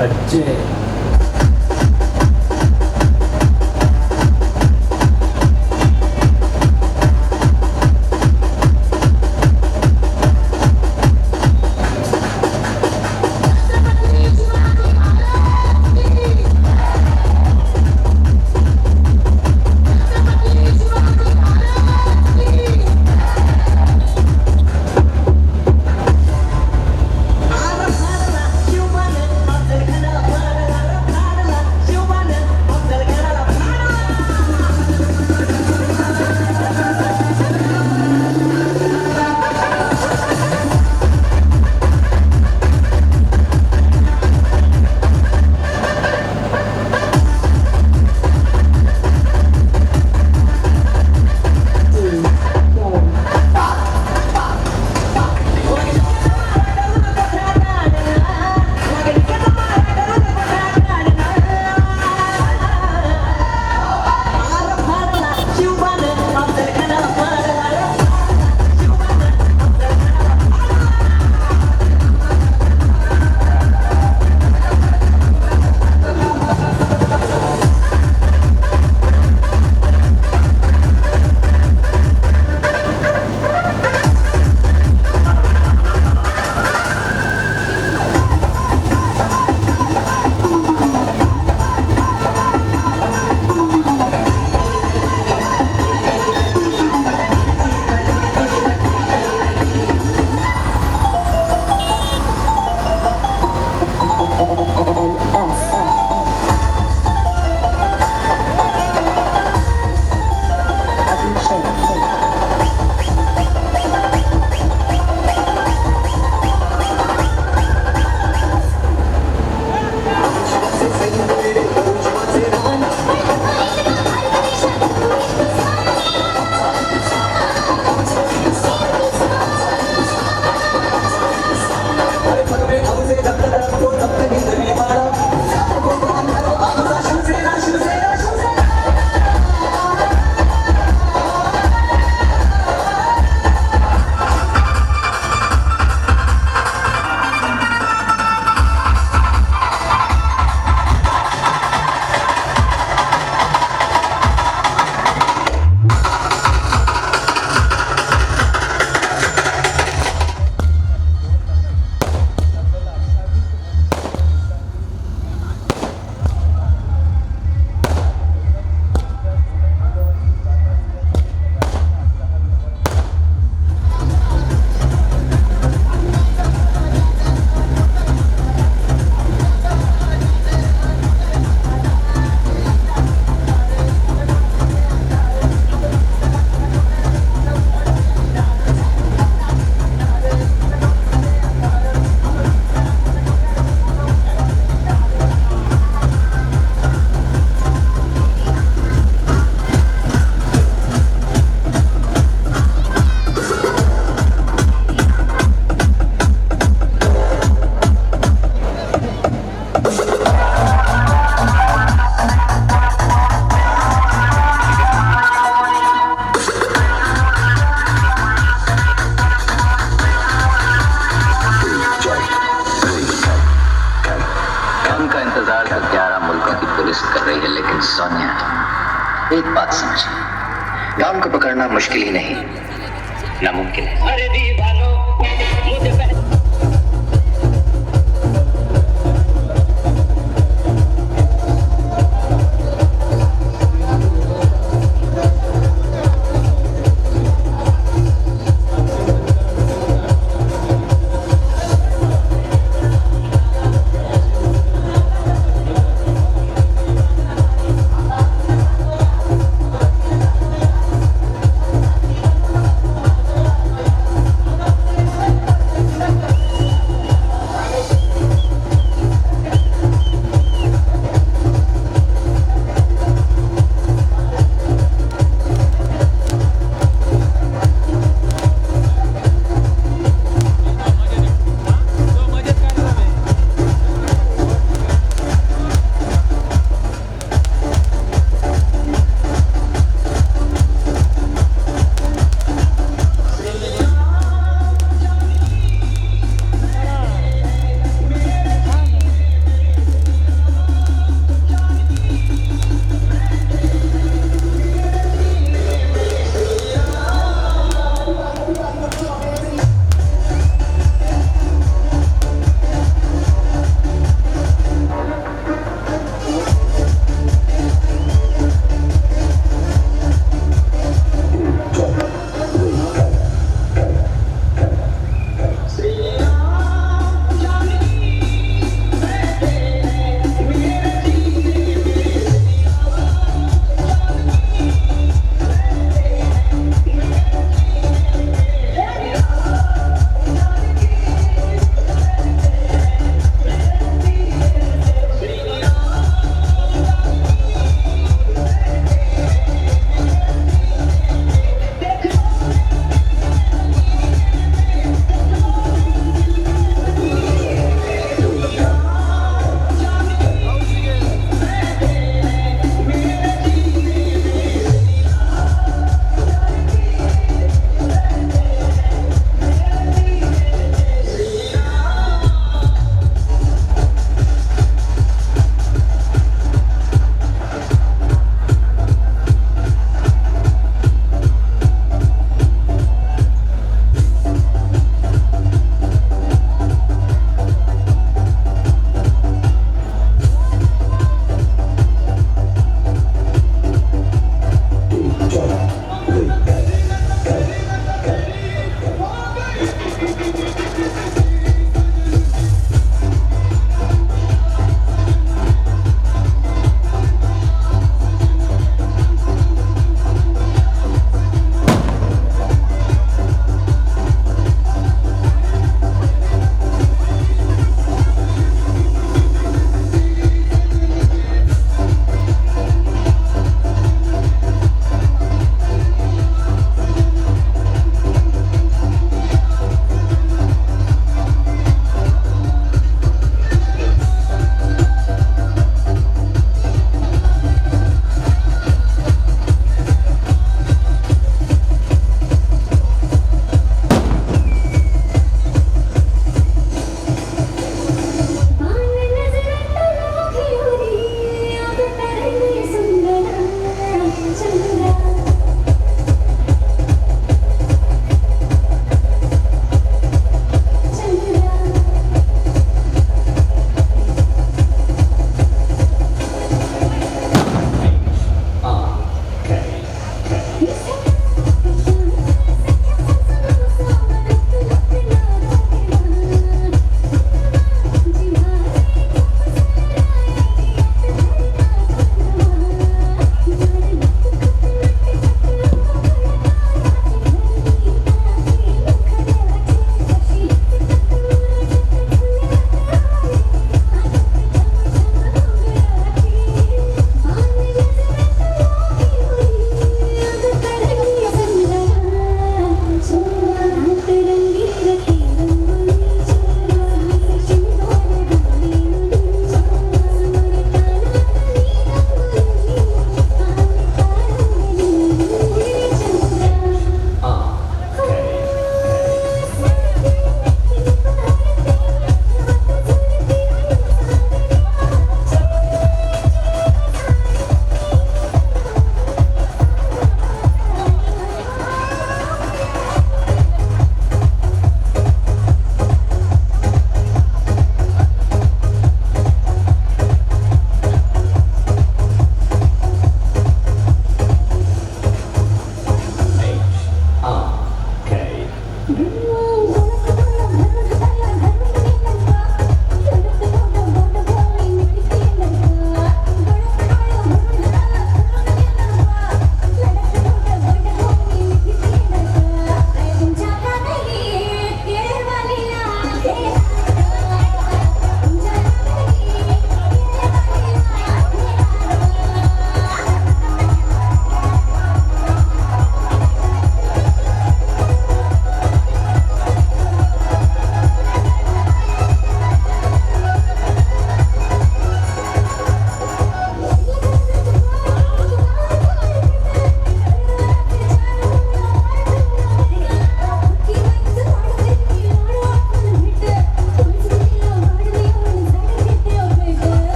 अजय एक बात समझे, काम को पकड़ना मुश्किल ही नहीं, नामुमकिन है। अरे दीवानो मुझे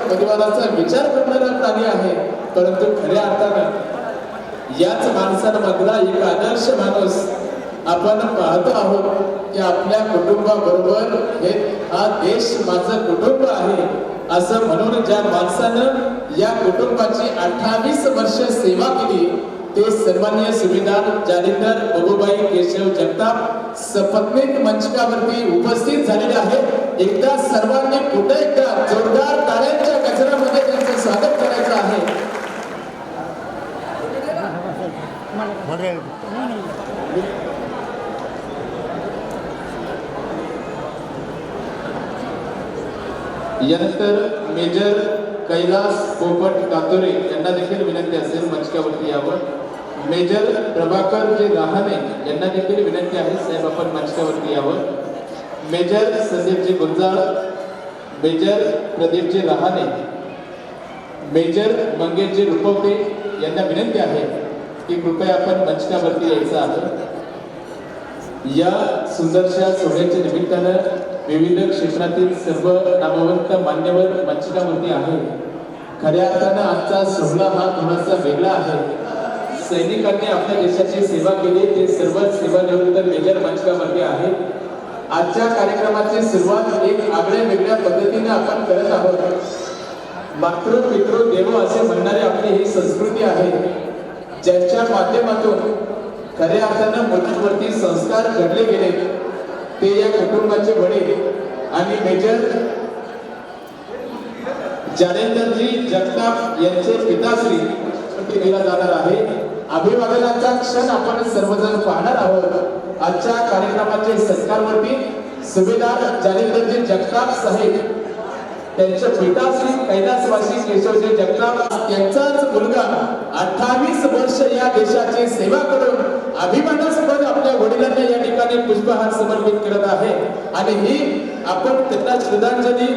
परिवाराचा विचार करणारा प्राणी आहे, परंतु खऱ्या अर्थानं याच माणसांमधला एक आदर्श माणूस आपण पाहतो आहोत की आपल्या कुटुंबाबरोबर हे हा देश माझं कुटुंब आहे असं म्हणून ज्या माणसानं या कुटुंबाची 28 वर्ष सेवा केली ते सन्माननीय सुभेदार जालिंदर बबूभाई केशव जगताप सपत्नीक मंचकावरती उपस्थित झालेले आहेत. एकदा सर्वांनी पुन्हा एकदा जोरदार टाळ्यांच्या गजरामध्ये त्यांचं स्वागत करायचं आहे. यानंतर मेजर कैलास पोपट कातोरे यांना देखील विनंती असेल मंचकावरती यावं. मेजर प्रभाकर जे रहाणे यांना देखील विनंती आहे साहेब आपण मंचकावरती यावं. Major Sandeepji Gunjal, major प्रदीपजी Rahane, major मंगेशजी Rupwate यांना विनंती आहे की कृपया आपण मंचकावरती यायचं आहे. या सुंदरशा सोहळ्याच्या निमित्तानं विविध क्षेत्रातील सर्व नामवंत मान्यवर मंचकावरती आहे. खऱ्या अर्थानं आजचा सोहळा हा थोडासा वेगळा आहे. सैनिकांनी आपल्या देशाची सेवा केली ते सर्वच सेवानिवृत्त मेजर मंचकावरती आहे. आजच्या कार्यक्रमाची सुरुवात एक आगळ्या वेगळ्या पद्धतीने आपण करत आहोत. मातृ पितृ देव असे म्हणणारी आपली ही संस्कृती आहे, ज्यांच्या माध्यमातून खऱ्या अर्थानं मुलांवरती संस्कार घडले गेले ते या कुटुंबाचे वडील आणि मेजर जालिंदरजी जगताप यांचे पिताश्री दिला जाणार आहे. अभिवादनाचा क्षण आपण सर्वजण पाहणार आहोत. आजच्या कार्यक्रमाचे सत्कारवरती सुभेदार जालिंदरजी जगताप साहेब त्यांचे पिताश्री कैलासवासी केशवजी जगताप यांचाच मुलगा 28 वर्ष या देशाची सेवा करून अभिमानास्पद आपल्या वडिलांना या ठिकाणी पुष्पहार समर्पित करत आहे आणि ही आपण त्यांना श्रद्धांजली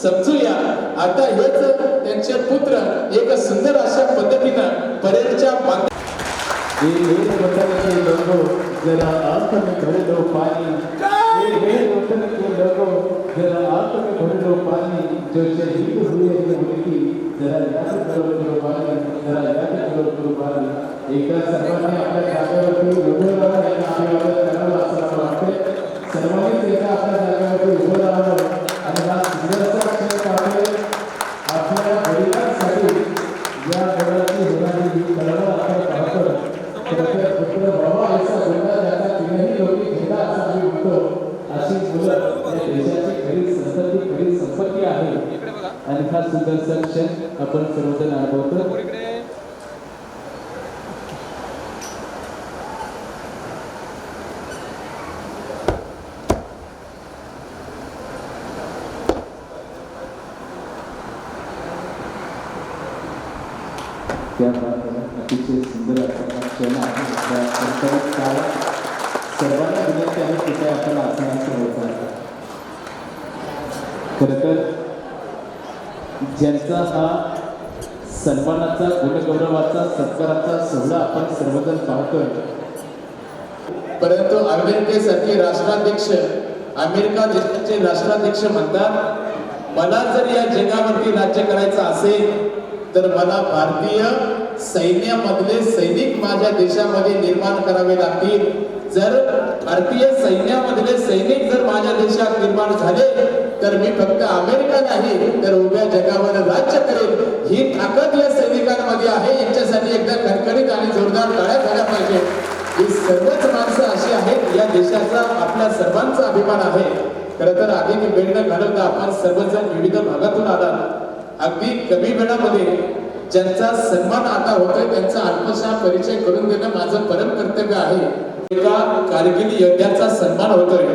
समजूया. आता हेच त्यांचे पुत्र एक सुंदर अशा पद्धतीनं परेडच्या जरा आंख में भर लो पानी, ये वतन के लोगों जरा आंख में भर लो पानी, जो शहीद हुए हैं उनकी जरा याद करो कुर्बानी, जरा याद करो कुर्बानी. एकदा सर्वांनी आपल्या जागेवरती उभं राहावं आणि अभिवादन करावं असं मला वाटते. सर्वांनीच एकदा आपल्या जागेवरती उभं राहावं आणि हा सुंदरसा क्षण आपण आपल्या वडिलांसाठी या घराची होणारी ही चळवळ आपण पाहतो. पुत्र बाबा ऐसा बोलला जाता तीनही लोकी घेता असं आम्ही म्हणतो. अशी मुलं या देशाची खरी संतती खरी संपत्ती आहे आणि हा सुंदरसा क्षण आपण सर्वजण अनुभवतो. त्या अतिशय सुंदर असा क्षण आहे. सर्वांना विनंती आहे की आपण आसनाचं होत. खरं तर ज्यांचा हा सन्मानाचा गुणगौरवाचा सत्काराचा सोहळा आपण सर्वजण पाहतोय, परंतु अमेरिकेसारखे राष्ट्राध्यक्ष अमेरिका देशाचे राष्ट्राध्यक्ष म्हणतात मला जर या जगावरती राज्य करायचं असेल तर मला भारतीय सैन्यामधले सैनिक माझ्या देशामध्ये निर्माण करावे लागतील. जर भारतीय सैन्यामधले सैनिक जर माझ्या देशात निर्माण झाले तर मी फक्त अमेरिका नाही तर उभ्या जगावर राज्य करेल. ही ताकद या सैनिकांमध्ये आहे. यांच्यासाठी एकदा खणखणीत आणि जोरदार टाळ्या झाल्या पाहिजे. ही सर्वच माणसं अशी आहेत या देशाचा आपल्या सर्वांचा अभिमान आहे. खरं तर अधिक वेळ न घालवता आपण सर्वजण विविध भागातून आलात. अगदी कमी वेळामध्ये ज्यांचा सन्मान आता होतोय त्यांचा अल्पशा परिचय करून देणं माझं परम कर्तव्य आहे. एका कारगिल योद्ध्याचा सन्मान होतोय.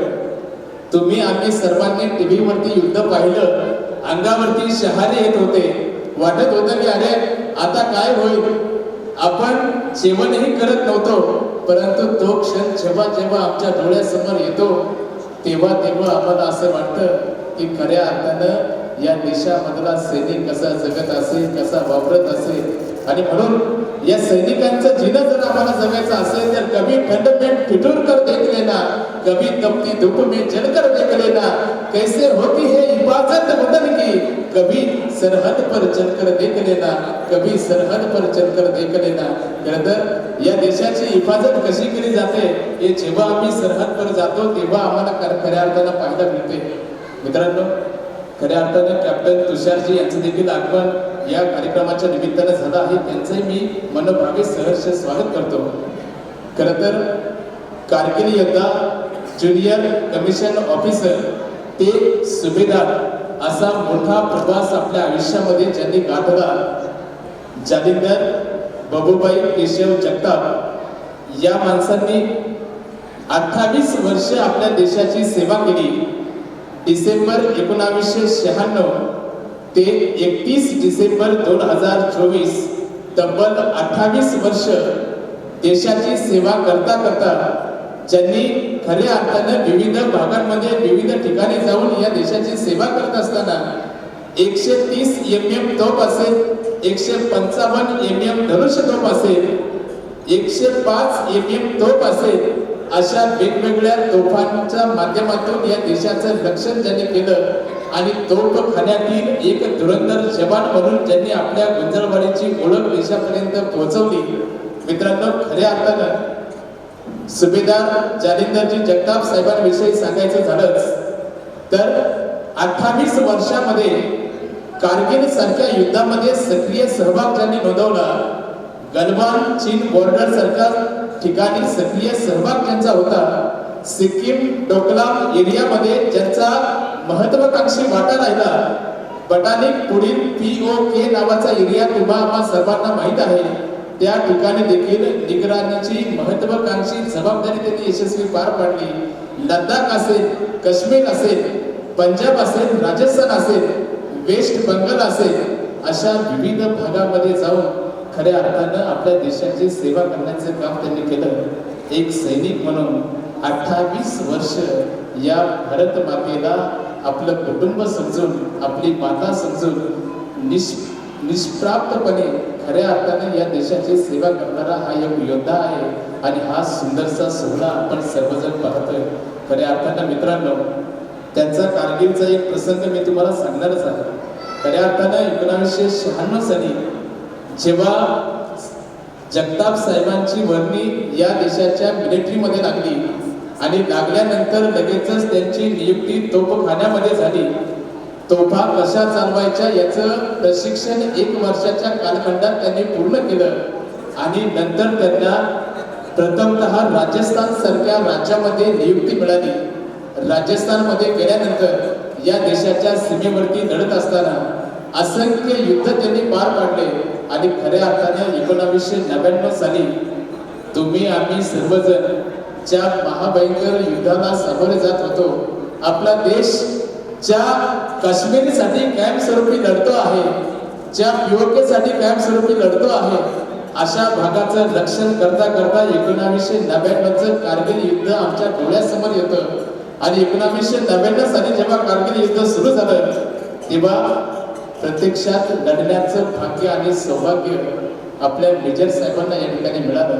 तुम्ही आम्ही सर्वांनी टीव्ही वरती युद्ध पाहिलं, अंगावरती शहारे येत होते. वाटत होतं की अरे आता काय होईल. आपण जेवणही करत नव्हतो, परंतु तो क्षण जेव्हा जेव्हा आमच्या डोळ्यासमोर येतो तेव्हा तेव्हा आम्हाला असं वाटतं की खऱ्या अर्थानं या देशामधला सैनिक कसा जगत असेल, कसा वावरत असेल. आणि म्हणून या सैनिकांचं जीवन जर आम्हाला जगायचं असेल तर कभी ठंड में ठिठुर कर देख लेना, कभी तपती धूप में जलकर देख लेना, कैसे होती है हिफाजत वतन की, कभी सरहद पर चलकर देख लेना, कभी सरहद पर चलकर देख लेना. खरं तर या देशाची हिफाजत कशी केली जाते हे जेव्हा आम्ही सरहद पर जातो तेव्हा आम्हाला खऱ्या अर्थानं पाहायला मिळते. मित्रांनो, खऱ्या अर्थानं कॅप्टन तुषारजी यांचं देखील आगमन या कार्यक्रमाच्या निमित्तानं झालं आहे. त्यांचंही मी मनोभावे सहर्ष स्वागत करतो. खरं तर कारगिल योद्धा, ज्युनियर कमिशन ऑफिसर ते सुभेदार असा मोठा प्रवास आपल्या आयुष्यामध्ये ज्यांनी गाठला, जालिंदर बबूभाई केशव जगताप या माणसांनी 28 वर्ष आपल्या देशाची सेवा केली. डिसेंबर 1996 ते 31 डिसेंबर 2024 तब्बल 28 वर्ष देशाची सेवा करता करता ज्यांनी खऱ्या अर्थानं विविध भागांमध्ये विविध ठिकाणी जाऊन या देशाची सेवा करत असताना 130 mm तोफ असेल, 155 mm धनुष्य तोफ असेल, 105 mm तोफ असेल, अशा वेगवेगळ्या तोफांच्या माध्यमातून या देशाचं रक्षण ज्यांनी केलं आणि तोफखान्यातील एक धुरंधर जवान म्हणून ज्यांनी आपल्या गुंजळवाडीची ओळख देशापर्यंत पोहोचवली. मित्रांनो, खऱ्या अर्थानं सुभेदार जालिंदरजी जगताप साहेबांविषयी सांगायचं झालंच तर 28 वर्षामध्ये कारगिल सारख्या युद्धामध्ये सक्रिय सहभाग ज्यांनी नोंदवला, गलवान चीन बॉर्डर सारख्या ठिकाणी सक्रिय सहभाग ज्यांचा होता, सिक्कीम डोकलाम एरियामध्ये ज्यांचा महत्वाकांक्षी वाटा राहिला, बटालिक पुढील POK नावाचा एरिया तुम्हा सर्वांना माहीत आहे, त्या ठिकाणी देखील निगराणीची महत्वाकांक्षी जबाबदारी त्यांनी यशस्वी पार पाडली. लडाख असेल, काश्मीर असेल, पंजाब असेल, राजस्थान असेल, वेस्ट बंगाल असेल, अशा विविध भागामध्ये जाऊन खऱ्या अर्थानं आपल्या देशाची सेवा करण्याचं काम त्यांनी केलं. एक सैनिक म्हणून 28 वर्ष या भारत मातेला आपलं कुटुंब समजून, आपली माता समजून निष्प्राप्तपणे खऱ्या अर्थाने या देशाची सेवा करणारा हा एक योद्धा आहे. आणि हा सुंदरसा सोहळा आपण सर्वजण पाहतोय. खऱ्या अर्थानं मित्रांनो, त्यांचा कारगिलचा एक प्रसंग मी तुम्हाला सांगणारच आहे. खऱ्या अर्थानं 1996 साली जेव्हा जगताप साहेबांची वर्णी या देशाच्या मिलिटरीमध्ये लागली आणि लागल्यानंतर लगेचच त्यांची नियुक्ती तोफखान्यामध्ये झाली. तोफा कशा चालवायच्या याचं प्रशिक्षण 1 वर्षाच्या कालखंडात त्यांनी पूर्ण केलं आणि नंतर त्यांना प्रथमतः राजस्थान सारख्या राज्यामध्ये नियुक्ती मिळाली. राजस्थानमध्ये गेल्यानंतर या देशाच्या सीमेवरती लढत असताना असंख्य युद्ध त्यांनी पार पाडले आणि खऱ्या अर्थाने 1999 साली तुम्ही आम्ही सर्वजण ज्या महाभयंकर युद्धाला सामोरे जात होतो, आपला देश ज्या काश्मीरसाठी कायमस्वरूपी लढतो आहे, ज्या POK साठी कायमस्वरूपी लढतो आहे, अशा भागाचं रक्षण करता करता 1999चं कारगिल युद्ध आमच्या डोळ्यासमोर येतं. आणि 1999 साली जेव्हा कारगिल युद्ध सुरू झालं तेव्हा प्रत्यक्षात लढण्याचं भाग्य आणि सौभाग्य आपल्या मेजर साहेबांना या ठिकाणी मिळालं.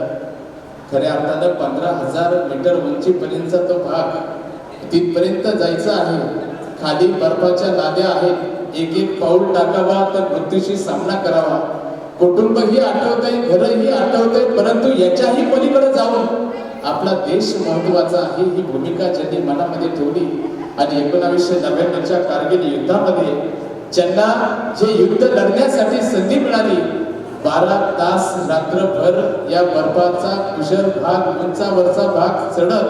खऱ्या अर्थानं 15,000 मीटर उंचीपर्यंतचा तो भाग, तिथपर्यंत जायचं आहे. खाली बर्फाच्या लाद्या आहेत, एक एक पाऊल टाकावा तर मृत्यूशी सामना करावा. कुटुंबही आठवतंय, घरही आठवतंय, परंतु याच्याही पलीकडे जाऊन आपला देश महत्वाचा आहे ही भूमिका ज्यांनी मनामध्ये ठेवली. आणि 1999च्या कारगिल युद्धामध्ये ज्यांना जे युद्ध लढण्यासाठी संधी मिळाली, 12 तास रात्रभर या बर्फाचा कुशल भाग, उंचावरचा भाग चढत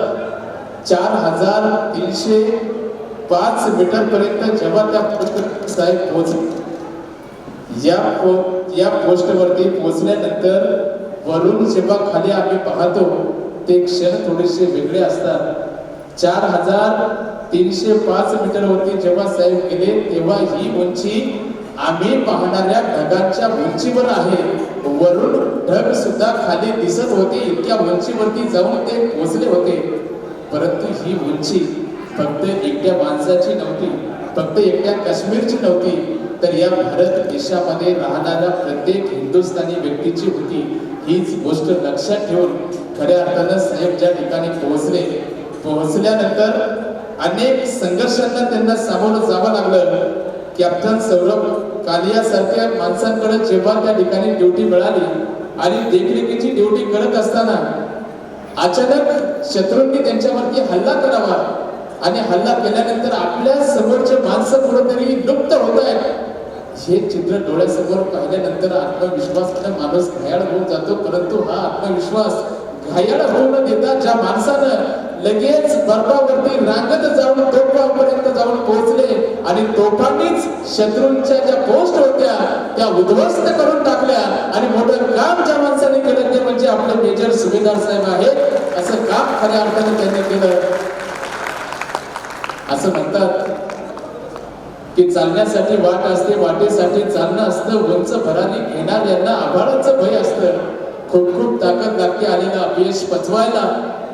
4305 मीटर पर्यंत जेव्हा त्या पोस्ट साहेब पोहोचले, या पोस्टवरती पोहोचल्यानंतर वरून जेव्हा खाली आम्ही पाहतो ते क्षण थोडेसे वेगळे असतात. 4305 मीटरवरती जेव्हा साहेब गेले तेव्हा ही उंची आम्ही पाहणाऱ्या ढगांच्या उंचीवर आहे. वरून ढग सुद्धा खाली दिसत होते, इतक्या उंचीवरती जाऊन ते पोहोचले होते. परंतु ही उंची फक्त एकट्या माणसाची नव्हती, फक्त एकट्या काश्मीरची नव्हती, तर या भारत देशामध्ये राहणाऱ्या प्रत्येक हिंदुस्थानी व्यक्तीची होती. हीच गोष्ट लक्षात ठेवून खऱ्या अर्थानं साहेब ज्या ठिकाणी पोहोचल्यानंतर अनेक संघर्षांना त्यांना सामोरं जावं लागलं. कॅप्टन सौरभ कालियासारख्या माणसांकडे जेव्हा त्या ठिकाणी ड्युटी मिळाली आणि देखरेखीची ड्युटी करत असताना अचानक शत्रूंनी त्यांच्यावरती हल्ला करावा आणि हल्ला केल्यानंतर आपल्या समोरचे माणसं कुठेतरी लुप्त होत आहेत हे चित्र डोळ्यासमोर पाहिल्यानंतर आत्मविश्वासाने माणूस घायाळ होऊन जातो. परंतु हा आत्मविश्वास घायाळ होऊ न देता ज्या माणसानं लगेच बर्फावरती रांगत जाऊन तोफापर्यंत जाऊन पोहोचले आणि तोफांनीच शत्रूंच्या ज्या पोस्ट होत्या त्या उद्ध्वस्त करून टाकल्या आणि मोठं काम ज्या माणसाने केलं ते म्हणजे आपले मेजर सुभेदार साहेब आहेत. असं काम खऱ्या अर्थाने त्यांनी केलं. असं म्हणतात की चालण्यासाठी वाट असते, वाटेसाठी चालणं असतं, उंच भरारी घेणाऱ्यांना आभाळाचं भय असतं. खूप खूप ताकद लागते आलेलं अपयश पचवायला,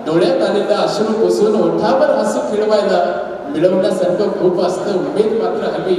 डोळ्यात आलेला अश्रू पुसून ओठावर हसू खिळवायला. मिळवण्यासारखं खूप असतं, उमेद मात्र हवी,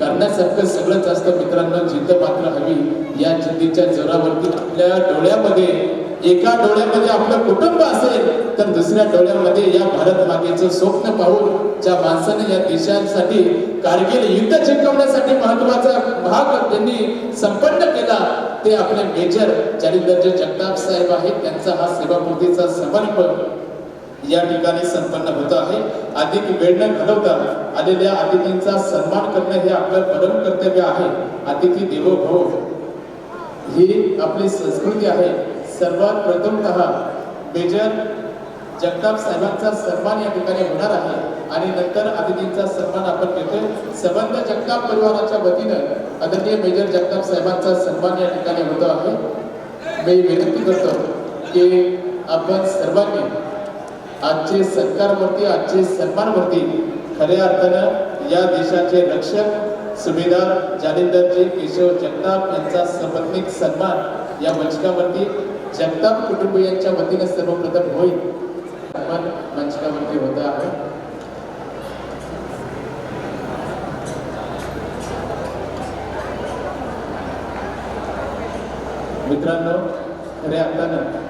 करण्यासारखं सगळंच असतं मित्रांनो, जिद्द मात्र हवी. या जिद्दीच्या जोरावरती आपल्या डोळ्यामध्ये एका डोळ्यामध्ये आपलं कुटुंब असेल तर दुसऱ्या डोळ्यामध्ये या भारत मातेचं स्वप्न पाहून ज्या माणसाने या देशासाठी कारगिल युद्ध जिंकवण्यासाठी महत्वाचा भाग त्यांनी संपन्न केला ते आपले मेजर जालिंदरजी जगताप साहेब आहेत. त्यांचा हा सेवापूर्तीचा समर्पण या ठिकाणी संपन्न होत आहे. अधिक वेळ न घालवता आलेल्या अतिथींचा सन्मान करणं हे आपलं परम कर्तव्य आहे. अतिथी देवो भव ही आपली संस्कृती आहे. सर्वात प्रथमतः मेजर जगताप साहेबांचा सन्मान या ठिकाणी होणार आहे आणि नंतर अतिथींचा सन्मान आपण घेतोय. संबंध जगताप परिवाराच्या वतीनं आदरणीय मेजर जगताप साहेबांचा सन्मान या ठिकाणी होतो आहे. मी विनंती करतो की आपण सर्वांनी आजचे सत्कारवरती, आजचे सन्मानवरती खऱ्या अर्थानं या देशाचे रक्षक सुभेदार जालिंदरजी केशव जगताप यांचा सपत्नीक सन्मान या मंचकावरती जगताप कुटुंबियांच्या वतीने सर्वप्रथम होईल. आपण मंचकावरती होत आहे. मित्रांनो, खऱ्या अर्थानं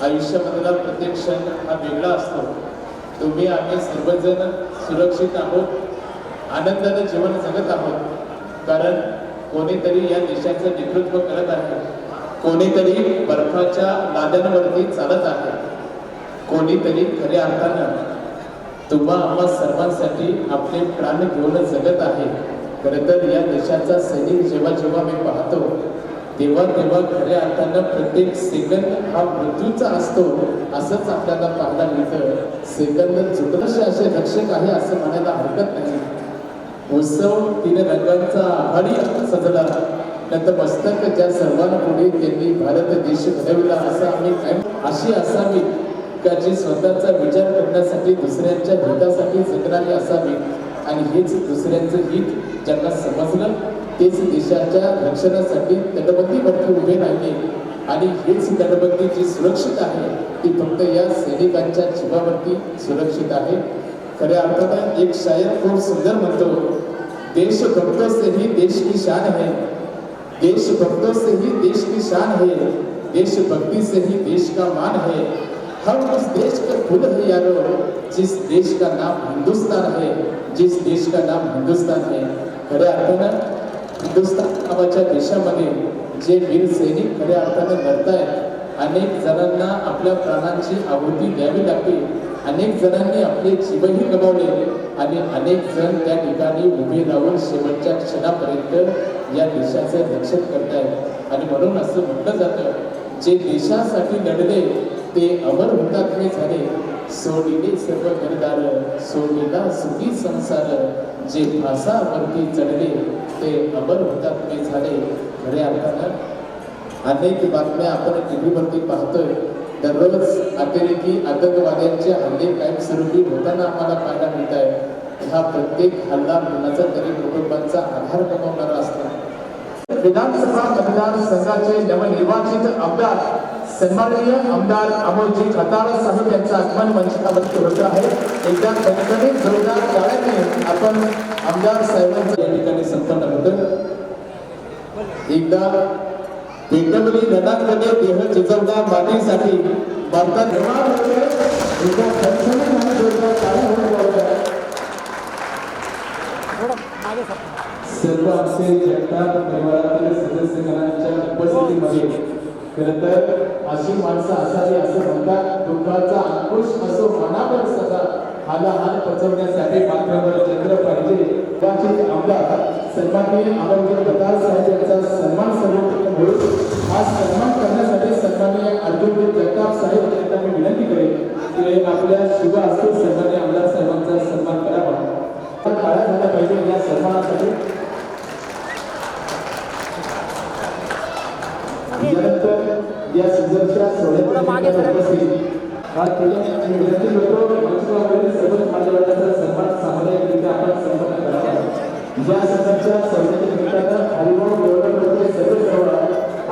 आयुष्यामधला प्रत्येक क्षण हा वेगळा असतो. तुम्ही आम्ही सर्वजण सुरक्षित आहोत, आनंदाने जीवन जगत आहोत, कारण कोणीतरी या देशाचं नेतृत्व करत आहे, कोणीतरी बर्फाच्या लाद्यांवरती चालत आहे, कोणीतरी खऱ्या अर्थानं तुम्हा आम्हा सर्वांसाठी आपले प्राण घेऊन जगत आहे. खरं तर या देशाचा सैनिक जेव्हा जेव्हा मी पाहतो तेव्हा तेव्हा खऱ्या अर्थानं प्रत्येक सेकंद हा मृत्यूचा असतो असंच आपल्याला पाहायला मिळतं. सेकंद चुकलसे असे रक्षक आहे असं म्हणायला हरकत नाही. उत्सव 3 रंगांचा आभारी सजला, नतमस्तक ज्या सर्वांपुढे त्यांनी भारत देश घडविला असं आम्ही अशी असावी का जी स्वतःचा विचार करण्यासाठी दुसऱ्यांच्या हितासाठी जगणारी असावी आणि हेच दुसऱ्यांचं हित ज्यांना समजलं तेच देशाच्या रक्षणासाठी तटबंदीवरती उभे राहिले आणि हेच तटबंदी जी सुरक्षित आहे ती फक्त या सैनिकांच्या जीवावरती सुरक्षित आहे. खऱ्या अर्थानं एक शायर खूप सुंदर म्हणतो, देशभक्तों से ही देश की शान है, देशभक्तों से ही देश की शान है, देशभक्ति से ही देश का मान है, हम उस देश के फूल है यारो जिस देश का नाम हिंदुस्तान है, जिस देश का नाम हिंदुस्तान है. खऱ्या अर्थानं हिंदुस्तान नावाच्या देशामध्ये जे वीर सैनिक खऱ्या अर्थानं लढतायत, अनेक जणांना आपल्या प्राणांची आहुती द्यावी लागते, अनेक जणांनी आपले जीवही गमावले आणि अनेक जण त्या ठिकाणी उभे राहून शेवटच्या क्षणापर्यंत या देशाचं रक्षण करतायत. आणि म्हणून असं म्हटलं जातं, जे देशासाठी लढले ते अमर हुतात्मे झाले, सोडिले सर्व घरदार, सोडलेला सुखी संसार, जे फासावरती चढले ते अमर हुतात्मे झाले. खऱ्या अर्थानं अनेक बातम्या आपण टीव्हीवरती पाहतोय. दररोज अतिरेकी आतंकवाद्यांचे हल्ले कायमस्वरूपी होताना आम्हाला पाहायला मिळत आहे. हा प्रत्येक हल्ला कुणाचा तरी कुटुंबांचा आधार गमावणारा असतो. विधानसभा मतदारसंघाचे नवनिर्वाचित आमदार सन्माननीय आमदार अमोलजी खताळ साहेब यांचं आगमन मंचावरती होत आहे. एकदा खणखणीत जोरदार टाळ्यांनी आपण आमदार साहेबांचं या ठिकाणी संपन्न होतं. एकदा पेटवली रणांगणे देह जिजवला मातीसाठी भारतात जवान होते. एकदा खणखणीत आणि जोरदार टाळ्या होत सर्व आमचे जगताप परिवारातील सदस्यगणांच्या उपस्थितीमध्ये खरं तर अशी माणसं असावी असं म्हणतात. दुःखाचा अंकुश असो मनावर सदा हालाहाल पचवण्यासाठी मात्रवर चंद्र पाहिजे. कदाचित आमदार सन्माननीय अमरजीत बदाल साहेब यांचा सन्मान सर्वप्रथम होईल. हा सन्मान करण्यासाठी सन्माननीय अर्जुन जगताप साहेब यांना मी विनंती करेन की आपल्या शुभ हस्ते सन्माननीय आमदार साहेबांचा सन्मान करावा. काळा झाला पाहिजे या सन्मानासाठी. यानंतर या सुंदरच्या सोहळ्यात उपस्थित आज आणि विनंती करतो मंचावरील सर्व मान्यवरांचा सन्मान सामान्यरित्या आपण संपन्न करावा. या सणाच्या सोहळ्याच्या निमित्तानं हरिभाऊ गौरवचे सर्व सोहळा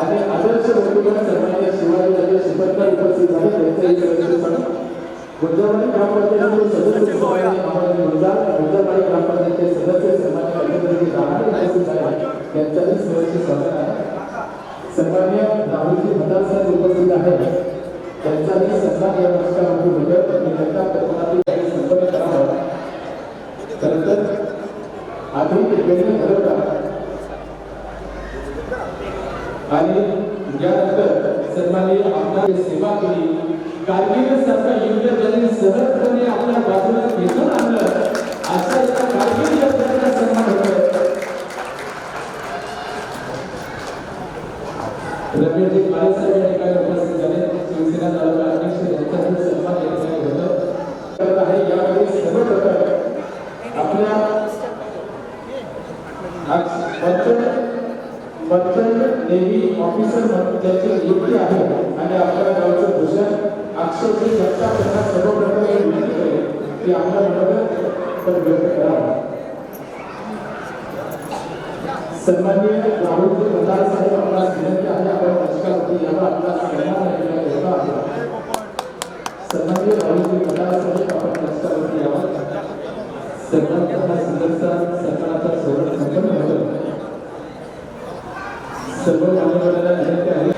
आणि आदर्श व्यक्तिगत सन्माननीय शिवाजी राजे शिपटकर उपस्थित झाले. त्यांच्याही सदस्य गुजरवाडी ग्रामपंचायतीचे सदस्य सन्माननीय गुजरवाडी ग्रामपंचायतीचे सदस्य सन्माननीय अभिनंदनजी राहणार उपस्थित झाले. त्यांच्याही सहर्ष स्वागत आहे. सन्माननीय राहुलजी बदाल साहेब उपस्थित आहेत. त्यांचाही सन्मान या पुरस्कारामध्ये होतं. मी त्यांच्या प्रयत्नातील संपन्न करावा. खरं तर आधी वेगळे ठरवता आणि यानंतर सन्माननीय आमदार सेवा केली. कारगिल सारखं युद्ध ज्यांनी सहजपणे आपल्या बाजूला घेऊन आणलं अशा एका कारगिल योद्ध्याचा सन्मान होतोय. रमेशजी काळे साहेब या ठिकाणी उपस्थित झाले. शिवसेना तालुका अध्यक्ष यांच्याकडून सन्मान या ठिकाणी होतं आहे. यामध्ये सर्वप्रथम आपल्या मर्चंट नेव्ही ऑफिसर म्हणून ज्याची नियुक्ती आहे आणि आपल्या गावचं भूषण अक्षरजी जगताप यांना सर्वप्रथम विनंती करेन की आपल्या मनोगत व्यक्त करावा. सन्माननीय राहुलजी बदाल साहेब आपला विनंती आहे आपण मंचावरती यावा. आपला सन्मान होता आहे. सन्माननीय राहुलजी बदाल साहेब आपण मंचावरती यावा. सन्मानाचा सुंदरचा सन्मानाचा सोहळा संपन्न होतो. सर्व मान्यवरांना विनंती आहे.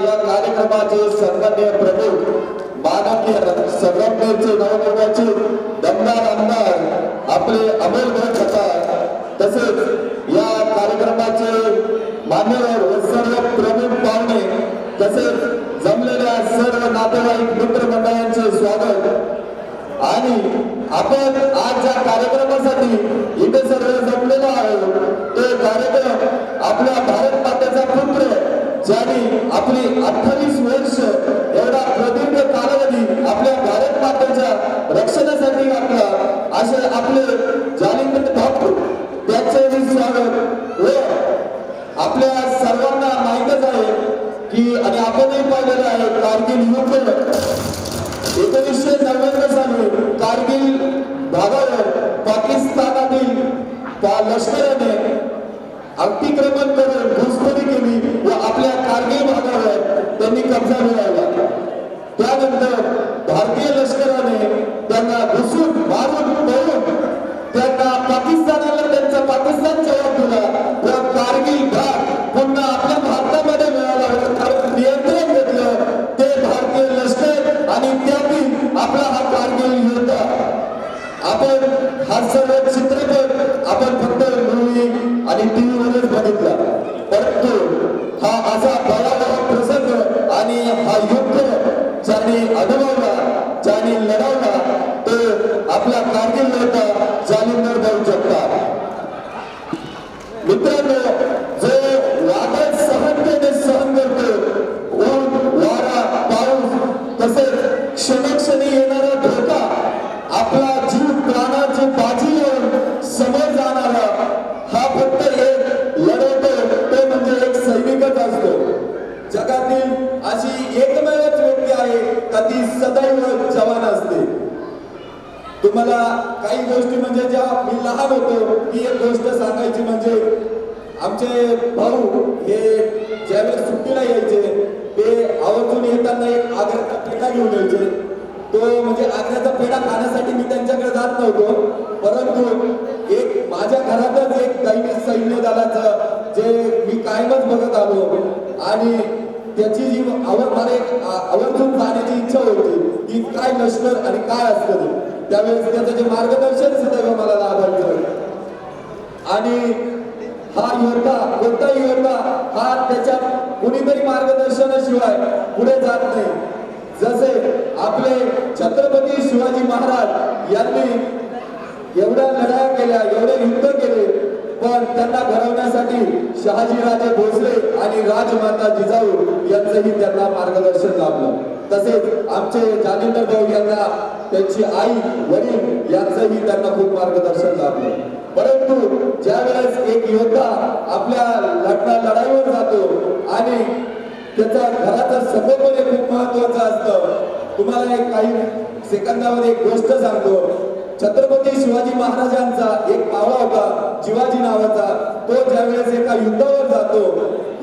या कार्यक्रमाचे सन्माननीय प्रमुख माननीय संघटनेचे नवनिर्वाचित दमदार आमदार आपले अमोलभाई खताळ तसेच या कार्यक्रमाचे मान्यवर व सर्व प्रमुख पाहुणे तसेच जमलेल्या सर्व नातेवाईक मित्रमंडळांचे स्वागत. आणि आपण आज ज्या कार्यक्रमासाठी इथे सर्व जमलेलो आहोत तो कार्यक्रम आपल्या भारत मातेचा पुत्र ज्यांनी आपली 28 वर्ष एवढा प्रदीर्घ कालावधी आपल्या भारत मातेच्या रक्षणासाठी घातला असे आपले जालिंदर बापू त्याचे स्वागत. व आपल्या सर्वांना माहीतच आहे की आणि आपणही पाहिलेलं आहे कारगिल युद्ध 1999 साली कारगिल भागावर पाकिस्तानातील लष्कराने अतिक्रमण करून घुसखोरी केली व आपल्या कारगिल भागावर त्यांनी कब्जा मिळवला. त्यानंतर भारतीय लष्कराने त्यांना घुसून मारून पळून त्यांना पाकिस्तानाला त्यांचा पाकिस्तान जवाब दिला व कारगिल भाग पुन्हा आपल्या भारतामध्ये मिळाला होता. कारण नियंत्रण घेतलं ते भारतीय लष्कर आणि त्यातील आपला हा कारगिल योद्धा. आपण हा सर्व चित्रपट आपण फक्त मूवी आणि टीव्हीवरच बघितला, परंतु हा असा भयावह प्रसंग आणि हा युद्ध ज्यांनी अनुभवला ज्यांनी लढवला तो आपला कारगिल योद्धा जालिंदर भाऊ जगताप. मित्रांनो, जो वादळ सहनतेने सहन करतो, ऊन वारा पाऊस तसेच क्षणक्षणी येणारा धोका आपला जीव प्राणाची बाजी लावून समोर जाणारा हा फक्त एक लढवतो तो म्हणजे एक सैनिकच असतो. जगातील अशी एकमेवच व्यक्ती आहे का ती सदैव जवान असते. तुम्हाला काही गोष्टी म्हणजे जेव्हा मी लहान होतो ही एक गोष्ट सांगायची म्हणजे आमचे भाऊ हे ज्यावेळेस सुट्टीला यायचे ते आवर्जून येताना एक आग्र्याचा पेढा घेऊन यायचे. तो म्हणजे आग्र्याचा पेढा खाण्यासाठी मी त्यांच्याकडे जात नव्हतो, परंतु एक माझ्या घरातच एक दैनिक सैन्य दलाचं जे मी कायमच बघत आलो आणि त्याची जी मला एक आवर्जून जाण्याची इच्छा होती. की काय लष्कर आणि काय असतं ते. त्यावेळेस त्याचं जे मार्गदर्शन सदैव मला लाभायचं. आणि हा योद्धा, कोणताही योद्धा हा त्याच्या कुणीतरी मार्गदर्शनाशिवाय पुढे जात नाही. जसे आपले छत्रपती शिवाजी महाराज यांनी एवढ्या लढाया केल्या, एवढे युद्ध केले, पण त्यांना घडवण्यासाठी शहाजीराजे भोसले आणि राजमाता जिजाऊ यांचंही त्यांना मार्गदर्शन लाभलं. तसेच आमचे जालिंदर भाऊ यांना त्यांची आई वडील यांचंही त्यांना खूप मार्गदर्शन लाभलं. परंतु ज्या वेळेस एक योद्धा आपल्या लढाईवर जातो आणि त्याचा घराचं संगोपन खूप महत्वाचं असतं. तुम्हाला एक काही सेकंदावर एक गोष्ट सांगतो. छत्रपती शिवाजी महाराजांचा एक मावळा होता शिवाजी नावाचा. तो ज्या वेळेस एका युद्धावर जातो,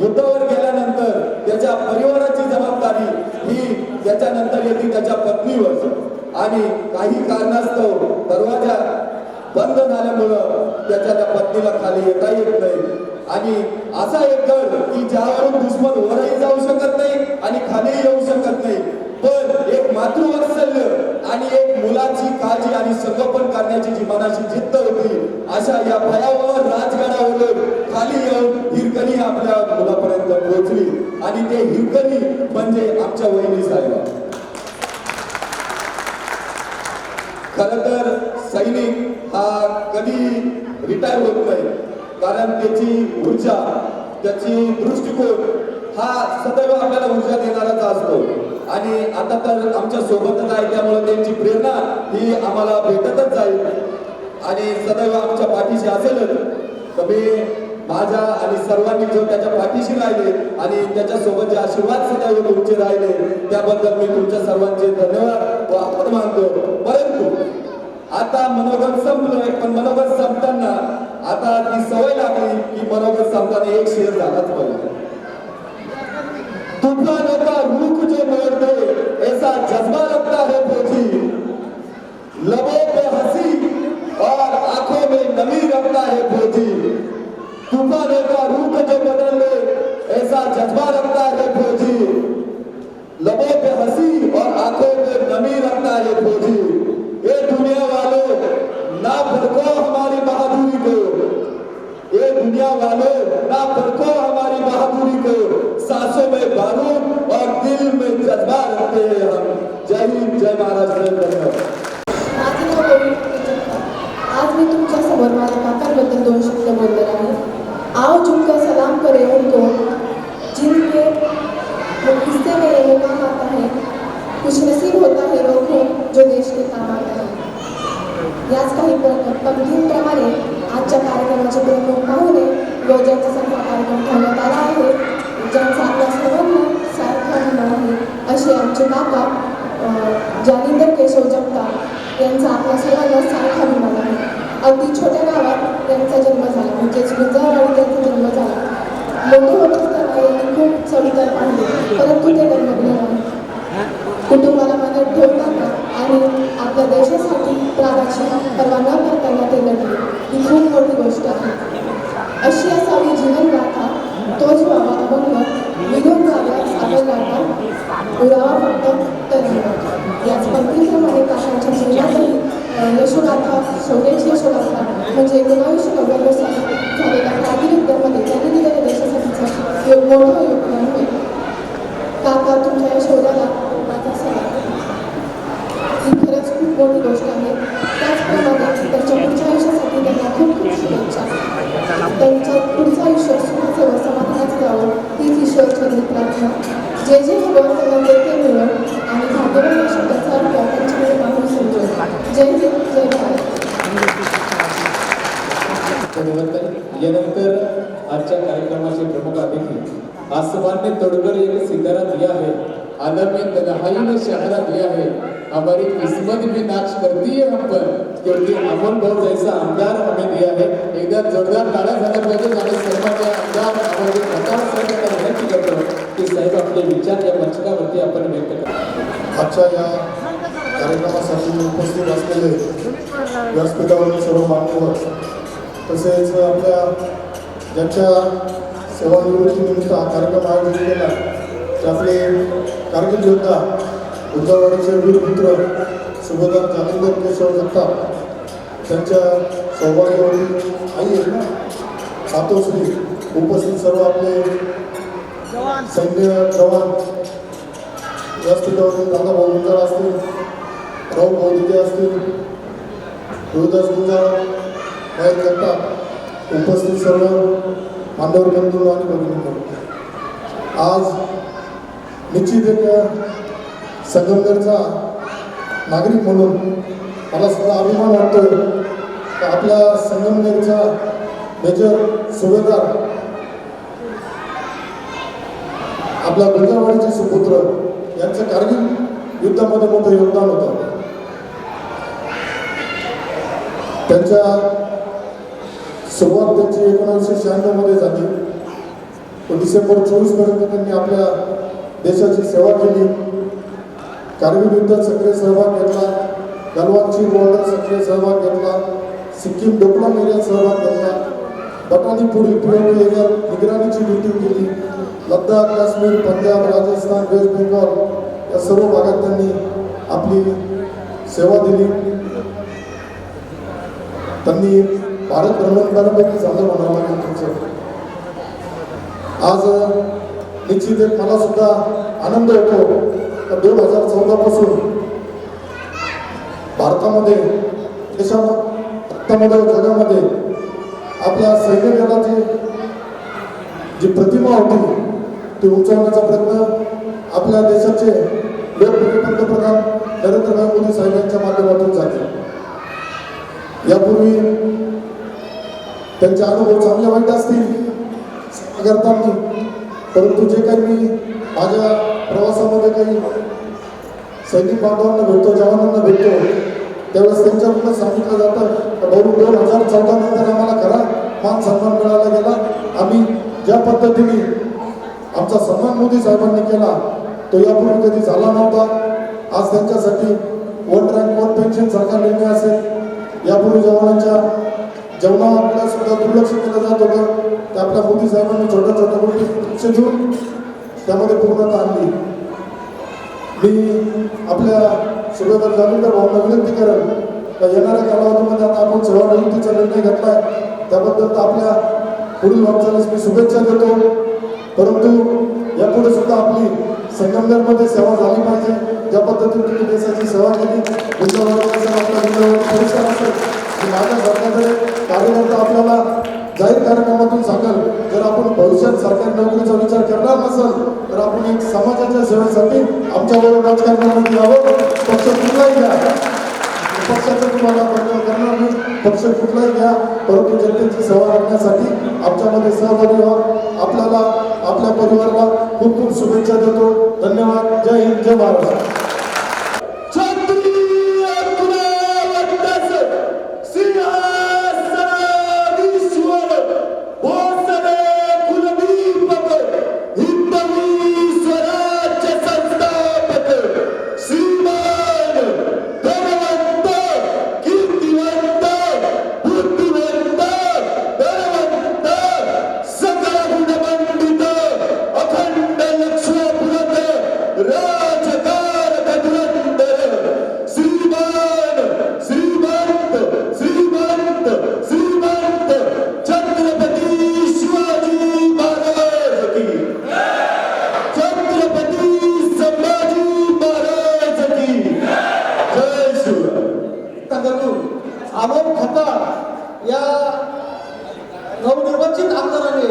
युद्धावर गेल्यानंतर त्याच्या परिवाराची जबाबदारी ही त्याच्यानंतर येते त्याच्या पत्नीवर. आणि काही कारणास्तव दरवाजा बंद झाल्यामुळं त्या पत्नीला खाली येता येत नाही. आणि असा एक गड की ज्यावरून दुश्मन वरही जाऊ शकत नाही आणि खालीही येऊ शकत नाही. पण एक मातृवात्सल्य आणि एक मुलाची काळजी आणि संगोपन करण्याची जी मनाची जिद्द होती, अशा या भयावह राजगडावरून खाली येऊन हिरकणी आपल्या मुलापर्यंत पोहोचली. आणि ते हिरकणी म्हणजे आमच्या वहिनी साहेब. खर तर सैनिक हा कधी रिटायर होत नाही, कारण त्याची ऊर्जा, त्याची दृष्टिकोन हा सदैव आपल्याला ऊर्जा देणाराच असतो. आणि आता तर आमच्या सोबतच आहे, त्यामुळे त्यांची प्रेरणा ही आम्हाला भेटतच जाईल आणि सदैव आमच्या पाठीशी असेलच. तर मी माझ्या आणि सर्वांनी जो त्याच्या पाठीशी राहिले आणि त्याच्या सोबत जे आशीर्वाद सदैव तुमचे राहिले, त्याबद्दल मी तुमच्या सर्वांचे धन्यवाद व आभार मानतो. परंतु आता मनोगत संपलोय, पण मनोगत संपताना आता ती सवय लागली की मनोगत संपताना एक शेर झालाच पाहिजे. तूफानों का रुख जो मोड़ दे ऐसा जज्बा रखता है फौजी, लबों पे हंसी और आंखों में नमी रखता है फौजी. तूफानों का रुख जो बदल दे ऐसा जज्बा रखता है फौजी, लबों पे हंसी और आंखों में नमी रखता है फौजी. ये दुनिया वालों ना भड़को हमारी बहादुरी को, ये दुनिया वालों ना भड़को हमारी बहादुरी को, सांसों में बारूद और दिल में जज्बा रखते हैं हम. जय हिंद, जय महाराष्ट्र. धन्यवाद. आज मी तुमच्या समोर माझ्या काकांबद्दल 2 शब्द बोलणार आहे. आओ झुककर सलाम करे उनको जिनके हिस्से में ये काम आता है, कुछ नसीब होता है वो खून जो देश के काम आता है. याच काही पंक्तींप्रमाणे आजच्या कार्यक्रमाचे प्रमुख पाहुणे व ज्यांच्यासाठी हा कार्यक्रम ठेवण्यात आला आहे, ज्यांचा आपल्या सर्वांना सारखा अभिमान आहे, असे आमचे काका जालिंदर केशव जगताप यांचा आपल्या सर्वांना सारखा अभिमान आहे. अगदी छोट्या गावात त्यांचा जन्म झाला, म्हणजेच गुंजाळवाडी त्यांचा जन्म झाला. मोठे होत असताना यांनी खूप चढउतार पाहिले, परंतु ते डगमगले नाही. कुटुंबाला मदत ठेवताना आणि आपल्या देशासाठी प्राणाची पर्वा न करताना ते लढले, ही खूप मोठी गोष्ट आहे. अशी असावी जीवनगाथा, तोच व्हावा अभंग, निघून जाव्या सागर गाथा, उरावा फक्त तरंग. याच पंक्तीप्रमाणे काकांच्या जीवनातही यशोगाथा, शौर्याची यशोगाथा म्हणजे 1990 साली झालेल्या कारगिल युद्धामध्ये त्यांनी दिलेल्या देशासाठीचं मोठं योगदान होईल. काका, तुमच्या या शौर्याला माझा सलाम. ही खरंच खूप मोठी गोष्ट आहे. त्याचप्रमाणे त्यांच्या पुढच्या आयुष्यासाठी त्यांना खूप खूप शुभेच्छा. त्यांचं पुढचं आयुष्य सुखाचं व समाधानाचं जावं हीच ईश्वरचरणी प्रार्थना. जे जे हवं त्यांना ते मिळवं आणि भाग्यवान या शब्दाचा अर्थ त्यांच्याकडे मागून समजून. जय हिंद, जय भारत. यानंतर आजच्या कार्यक्रमाचे प्रमुख अतिथी आसमान ने तोड़कर एक सितारा दिया है, आलम में तन्हाई ने शहरा दिया है, हमारी किस्मत भी नाच करती है हम पर, क्योंकि अमन भाऊ जैसा आमदार हमें दिया है. एकदा जोरदार टाळ्या झाल्या पाहिजे आणि सर्वांचे आमदार अमोल प्रकाश साहेबांना विनंती करतो की साहेब आपले विचार या मंचावरती आपण व्यक्त करा. आजच्या या कार्यक्रमासाठी उपस्थित असलेले व्यासपीठावरील सर्व मान्यवर, तसेच आपल्या ज्यांच्या सेवानिवृत्तीनिमित्त हा कार्यक्रम आयोजित केला ते आपले कारगिल योद्धा गुंजावाडीचे वीरपुत्र सुभेदार जालिंदर केशव जगताप त्यांच्या सौभाग्यवती आई आहेत ना मातोश्री, उपस्थित सर्व आपले सैन्य जवान व्यासपीठावरील दादा भाऊ गुंजाळ असतील, राहुल भाऊ दिदे असतील, रोहिदास गुंजाळ, महेश जगताप, उपस्थित सर्व मान्यवर बंधू आणि भगिनींनो, आज निश्चित एक संगमनेरचा नागरिक म्हणून मला सुद्धा अभिमान वाटतोय की आपल्या संगमनेरचा मेजर सुभेदार आपल्या गुंजावाडीचे सुपुत्र यांचं कारगिल युद्धामध्ये मोठं योगदान होतं. त्यांच्या सुरुवात त्यांची 1996 मध्ये झाली. डिसेंबर 24 पर्यंत त्यांनी आपल्या देशाची सेवा केली. कारगिल युद्धात सक्रिय सहभाग घेतला, गलवान चीन बॉर्डर सक्रिय सहभाग घेतला, सिक्कीम डोकलाम एरियात सहभाग घेतला, बटानी पुढील पीओके एरियात निगराणीची ड्युटी केली. लडाख, काश्मीर, पंजाब, राजस्थान, वेस्ट बेंगॉल या सर्व भागात त्यांनी आपली सेवा दिली. त्यांनी भारत भ्रमण बऱ्यापैकी झालं म्हणावं लागेल त्यांचं. आज निश्चित एक मला सुद्धा आनंद होतो तर 2014 पासून भारतामध्ये देशामध्ये जगामध्ये आपल्या सैन्य दलाची जी प्रतिमा होती ती उंचावण्याचा प्रयत्न आपल्या देशाचे लोकप्रिय पंतप्रधान नरेंद्र मोदी साहेब यांच्या माध्यमातून झाले. यापूर्वी त्यांचे अनुभव चांगले वाईट असतील करताना, परंतु जे काही मी माझ्या प्रवासामध्ये काही सैनिक बांधवांना भेटतो, जवानांना भेटतो, त्यावेळेस त्यांच्याकडून सांगितलं जातं की भाऊ 2014 नंतर आम्हाला खरा मान सन्मान मिळाला गेला. आम्ही ज्या पद्धतीने आमचा सन्मान मोदी साहेबांनी केला तो यापूर्वी कधी झाला नव्हता. आज त्यांच्यासाठी 1 रँक 1 पेन्शन सारखा निर्णय असेल. यापूर्वी जवानांच्या जेवणाला सुद्धा दुर्लक्ष केलं जात होतं, ते आपल्या मोदी साहेबांनी छोट्या छोट्या गोष्टी लक्ष देऊन त्यामध्ये पूर्णता आणली. मी आपल्या सुभेदार जालिंदर भाऊंना विनंती करेन का येणाऱ्या कालावधीमध्ये आता आपण सेवानिवृत्तीचा निर्णय घेतलाय त्याबद्दल तर आपल्या पुढील वाटचालीस मी शुभेच्छा देतो. परंतु यापुढे सुद्धा आपली संगमनेरमध्ये सेवा झाली पाहिजे. ज्या पद्धतीने तुम्ही देशाची सेवा केली, गुंजावाडी असेल, आपल्या गुंजावाडी परिसर असेल, की माझ्या सरकारकडे कार्यकर्ता आपल्याला जाहीर कार्यक्रमातून सांगाल जर आपण भविष्यात सरकारी नोकरीचा विचार करणार नसेल तर आपण एक समाजाच्या सेवेसाठी आमच्याबरोबर राजकारणामध्ये यावं. पक्ष कुठलाही घ्या, पक्षाचं तुम्हाला करणार नाही, पक्ष कुठलाही घ्या, परंतु जनतेची सेवा करण्यासाठी आमच्यामध्ये सहभागी व्हा. आपल्याला आपल्या परिवाराला खूप खूप शुभेच्छा देतो. धन्यवाद. जय हिंद, जय महाराष्ट्र. अमोल खताळ या नवनिर्वाचित आमदाराने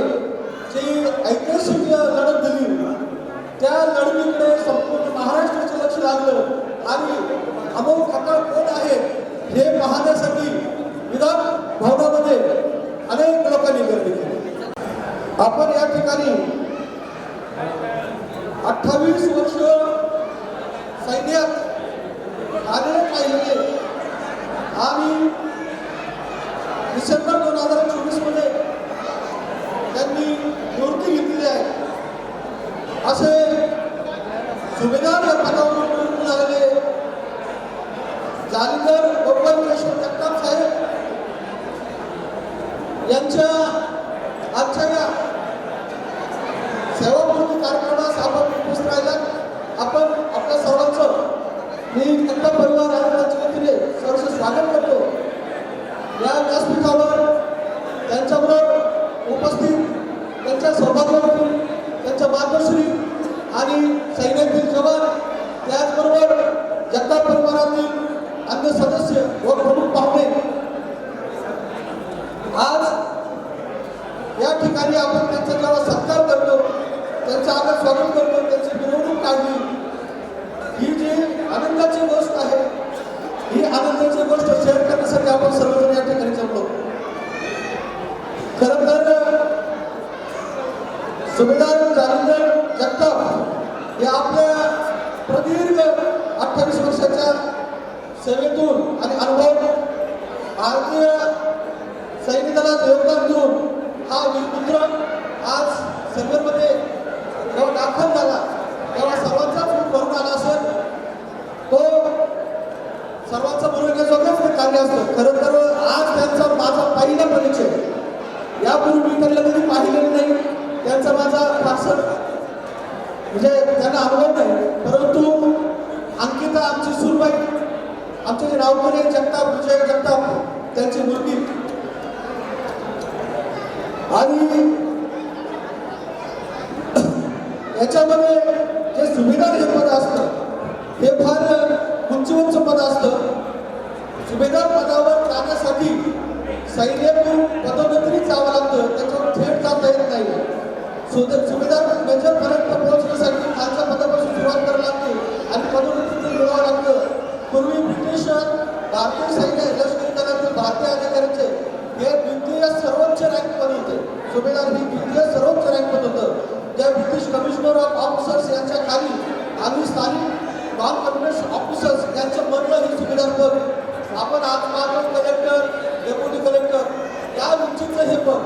जी ऐतिहासिक लढत दिली त्या लढतीकडे संपूर्ण महाराष्ट्राचं लक्ष लागलं आणि अमोल खताळ कोण आहे हे पाहण्यासाठी विधान भवनामध्ये अनेक लोकांनी गर्दी केली. आपण या ठिकाणी 28 वर्ष सैन्यात आलेले पाहिले आणि डिसेंबर 2024 मध्ये त्यांनी निवृत्ती घेतलेली आहे. असे सुभेदार या पदावर निवडून आलेले जालिंदर भगवान केशव जगताप साहेब यांच्या आजच्या या सेवापूर्ती कार्यक्रमास आपण उपस्थित राहिला. आपण आपल्या सर्वांचं मी जगता परिवार आयोगाच्या वतीने सहर्ष स्वागत करतो. या व्यासपीठावर त्यांच्याबरोबर उपस्थित त्यांच्या सौभाग्यवती, त्यांच्या मातोश्री आणि सैन्यातील जवान, त्याचबरोबर जगताप परिवारातील अन्य सदस्य व प्रमुख पाहुणे, आज या ठिकाणी आपण त्यांचा जेव्हा सत्कार करतो, त्यांचं आदर स्वागत करतो, त्यांची मिरवणूक काढली, ही जी आनंदाची गोष्ट आहे, ही आनंदाची गोष्ट शेअर करण्यासाठी आपण सर्वजण या ठिकाणी जमलो. खरं तर सुभेदार जालिंदर जगताप हे आपल्या प्रदीर्घ 28 वर्षाच्या सेवेतून आणि अनुभव, भारतीय सैन्य दलात योगदान देऊन हा वीरपुत्र आज सेवेमध्ये जेव्हा दाखल झाला तेव्हा सर्वांचाच खूप भरून आला असेल. तो सर्वांचा मनोरंजनाचं ते कार्य असतं. खरं तर आज त्यांचा माझा पहिला परिचय, यापूर्वी मी त्यांना कधी पाहिलेलं नाही, त्यांचा माझा फारसा म्हणजे त्यांना अनुभव नाही, परंतु अंकिता आमची सुरबाई, आमचे जे रावकरे जगताप, विजय जगताप त्यांची मुलगी, आणि याच्यामध्ये जे सुभेदार हे पद असतं हे फार उंचीवरचं पद असतं. सुभेदार पदावर जाण्यासाठी सैन्यातून पदोन्नतीत जावं लागतं, त्याच्यावर थेट जाता येत नाही. सुभेदार मेजरपर्यंत पोहोचण्यासाठी खालच्या पदापासून सुरुवात करावी लागते आणि पदोन्नतीत मिळवावं लागतं. पूर्वी ब्रिटिश भारतीय सैन्य लष्करी दलातील भारतीय अधिकाऱ्यांचे हे द्वितीय सर्वोच्च रँक पद होते. सुभेदार ही द्वितीय सर्वोच्च रँक पद होतं. ज्या ब्रिटिश कमिशनर ऑफ ऑफिसर्स यांच्या खाली आणि स्थानिक नॉन कमिशनर ऑफिसर्स यांचं मधलं हे सुभेदार पद. आपण आज पाहतो कलेक्टर, डेप्युटी कलेक्टर, या उंचीचं हे पद.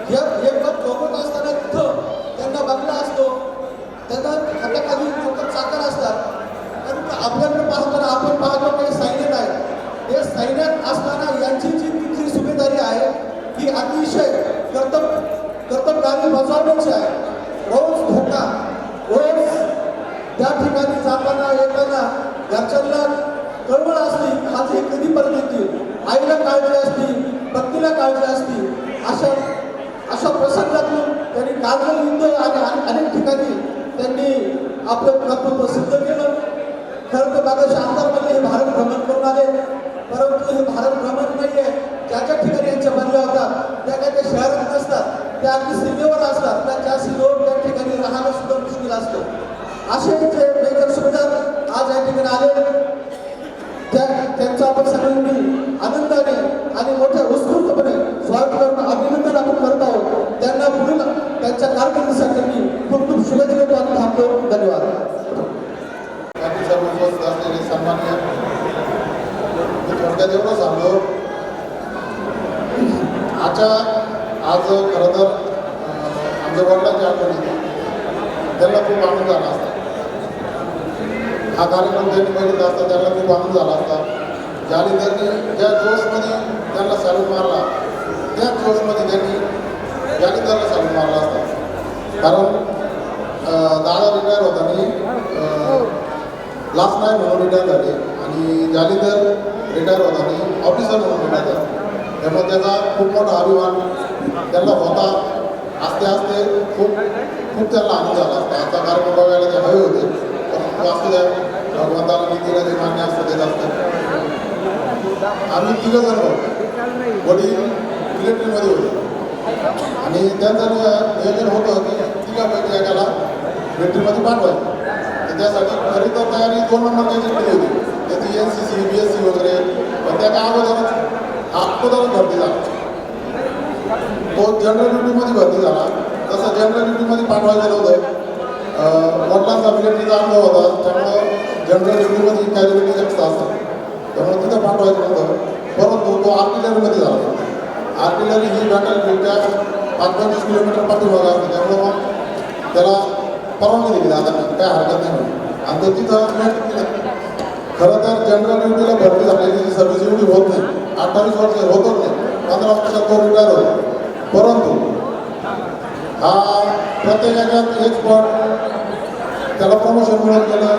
हे पद बघत असताना तिथं त्यांना बंगला असतो, त्यांना हाताखाली लोक चाकर असतात. परंतु आपल्याकडे पाहताना आपण पाहतो की सैन्यात आहे. हे सैन्यात असताना यांची जी तिथली सुभेदारी आहे ही अतिशय कर्तबगारी बजावण्याची आहे. रोज धोका, रोज त्या ठिकाणी जाताना येताना घरच्यांना कळवळ असते, माझी कधी परत येतील, आईला काळजी असते, पत्नीला काळजी असते. अशा प्रसंगातून त्यांनी कारगिल युद्ध आणि अनेक ठिकाणी त्यांनी आपलं कर्तृत्व सिद्ध केलं. खरं तर बागाशी आमदारमध्ये हे भारत भ्रमण करून आले, परंतु हे भारत भ्रमण नाही आहे. ज्या ज्या ठिकाणी यांच्या बंगल्या होतात त्या काही त्या शहरात नसतात, त्या अगदी सीमेवर असतात. त्या सीमेवर त्या ठिकाणी राहणं सुद्धा मुश्किल असतं. असे जे मेजर सुभेदार आज या ठिकाणी आले, त्यांचं आपण सगळ्यांनी आनंदाने आणि मोठ्या उत्स्फूर्तपणे स्वागत करणं, अभिनंदन आपण करत आहोत. त्यांना पुढील त्यांच्या कारकिर्दीसाठी मी खूप खूप शुभेच्छा देतो आणि थांबतो. धन्यवाद. सर्व उपस्थित असलेले सन्माननीय, मी थोडक्यात एवढं सांगतो, आज खरं तर आमच्या वडिलांच्या आठवणी त्यांना खूप आनंद झाला असता. हा कार्यक्रम त्यांनी बघितला असता त्यांना खूप आनंद झाला असता. जालिंदरनी ज्या जोशमध्ये त्यांना सॅल्यूट मारला, त्याच जोशमध्ये त्यांनी जालिंदरला सॅल्यूट मारला असता. कारण दादा रिटायर होताना लास्ट नाईट म्हणून रिटायर झाले आणि जालिंदर रिटायर होताना ऑफिसर म्हणून रिटायर झाले. त्यामुळे त्याचा खूप मोठा अभिमान त्यांना होता. आस्ते आस्ते खूप त्यांना आनंद झाला असता. आता कार्यक्रम बघायला ते हवे होते, पण असू द्या, भगवंताला नीतीला जे मान्य असतं ते असतं. आम्ही तिघं जण वडील इलेक्ट्रिकमध्ये होते आणि त्यांचं नियोजन होतं की तिघापैकी एकाला मिलिटरीमध्ये पाठवायचं. त्यासाठी खरी तर तयारी 2 नंबर त्याची केली होती, त्याची NCC, BSc वगैरे. पण त्या काय अगोदरच भरती झाला. तो जनरल ड्युटीमध्ये भरती झाला. तसं जनरल ड्युटीमध्ये पाठवायचं नव्हतं. वडिलांचा मिलिटरीचा अनुभव होता, त्यामुळं जनरल ड्युटीमध्ये कॅलिब्रिटी जास्त असतं, त्यामुळे तिथं पाठवायचं नव्हतं. परंतु तो आर्टिलरीमध्ये झाला. आर्टिलरी ही बॅटल फील्डच्या 5-25 किलोमीटर पाठीमागं असते, त्यामुळं मग त्याला परवानगी दिली आता काय हरकत नाही. आणि तो तिथं केलं. खरं तर जनरल ड्युटीला भरती झालेली सर्व्हिस एवढी होत नाही, 28 वर्ष होतच नाही. 15 वर्षात तो रिटायर होतो. परंतु हा प्रत्येक याच्यात एक्सपर्ट, त्याला प्रमोशन मिळत गेलं.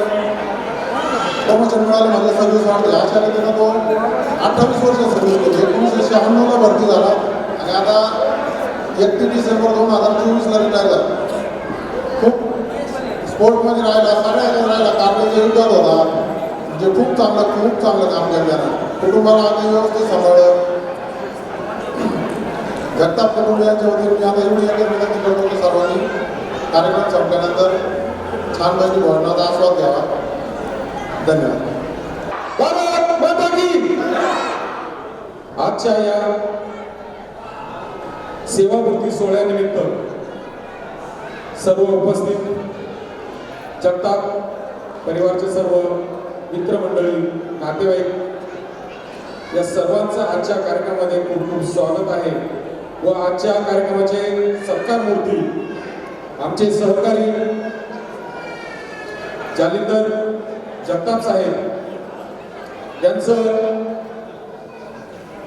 प्रमोशन मिळालं, माझ्या सर्व्हिस वाढली. अशा रीतीनं तो 28 वर्ष सर्व्हिस केली. 1996ला भरती झाला आणि आता 31 डिसेंबर 2024ला रिटायर झाला. खूप स्पोर्टमध्ये राहिला, सगळ्या ह्याच्यात राहिला. कारगिलच्या युद्धात होता, म्हणजे खूप चांगलं काम केलं त्यानं. कुटुंबाला आम्ही व्यवस्थित सांभाळलं. जगताप कुटुंबियांच्या वतीने मी आता एवढी एकच विनंती करतो की सर्वांनी कार्यक्रम संपल्यानंतर छानपैकी भोजनाचा आस्वाद घ्यावा. धन्यवाद. भारत माता की. आजच्या या सेवापूर्ती सोहळ्यानिमित्त सर्व उपस्थित जगताप परिवारचे सर्व मित्रमंडळी, नातेवाईक या सर्वांचं आजच्या कार्यक्रमामध्ये खूप खूप स्वागत आहे. व आजच्या कार्यक्रमाचे सत्कार मूर्ती आमचे सहकारी जालिंदर जगताप साहेब यांचं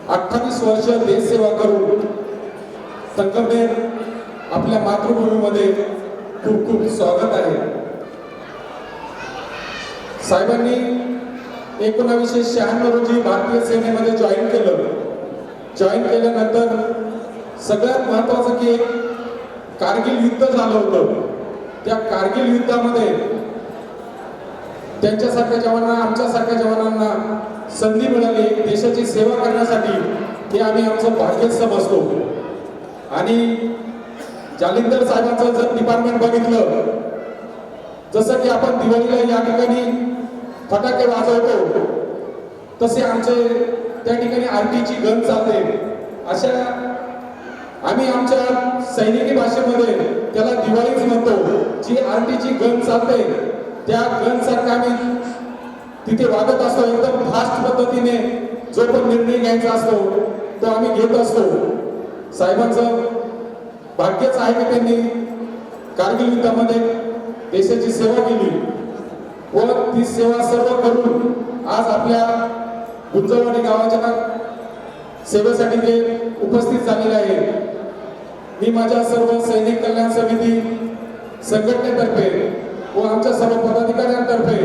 28 वर्ष देशसेवा करून संगमनेर आपल्या मातृभूमीमध्ये खूप खूप स्वागत आहे. साहेबांनी 1996 रोजी भारतीय सेनेमध्ये जॉईन केल्यानंतर सगळ्यात महत्वाचं की एक कारगिल युद्ध झालं होतं. त्या कारगिल युद्धामध्ये त्यांच्यासारख्या जवानांना, आमच्यासारख्या जवानांना संधी मिळाली देशाची सेवा करण्यासाठी. हे आम्ही आमचं भाग्य समजतो. आणि जालिंदर साहेबांचं जर डिपार्टमेंट बघितलं, जसं की आपण दिवाळीला या ठिकाणी फटाके वाजवतो, तसे आमचे त्या ठिकाणी आरटीची गन चालते. अशा आम्ही आमच्या सैनिकी भाषेमध्ये त्याला दिवाळीच म्हणतो. जी आरटीची गन चालते त्या गन सारखं आम्ही तिथे वागत असतो. एकदम फास्ट पद्धतीने जो पण निर्णय घ्यायचा असतो तो आम्ही घेत असतो. साहेबांचं भाग्यच आहे की त्यांनी कारगिल युद्धामध्ये देशाची सेवा केली व ती सेवा सर्व करून आज आपल्या गुंजवाडी गावाच्या सेवेसाठी ते उपस्थित झालेले आहे. मी माझ्या सर्व सैनिक कल्याण समिती संघटनेतर्फे व आमच्या सर्व पदाधिकाऱ्यांतर्फे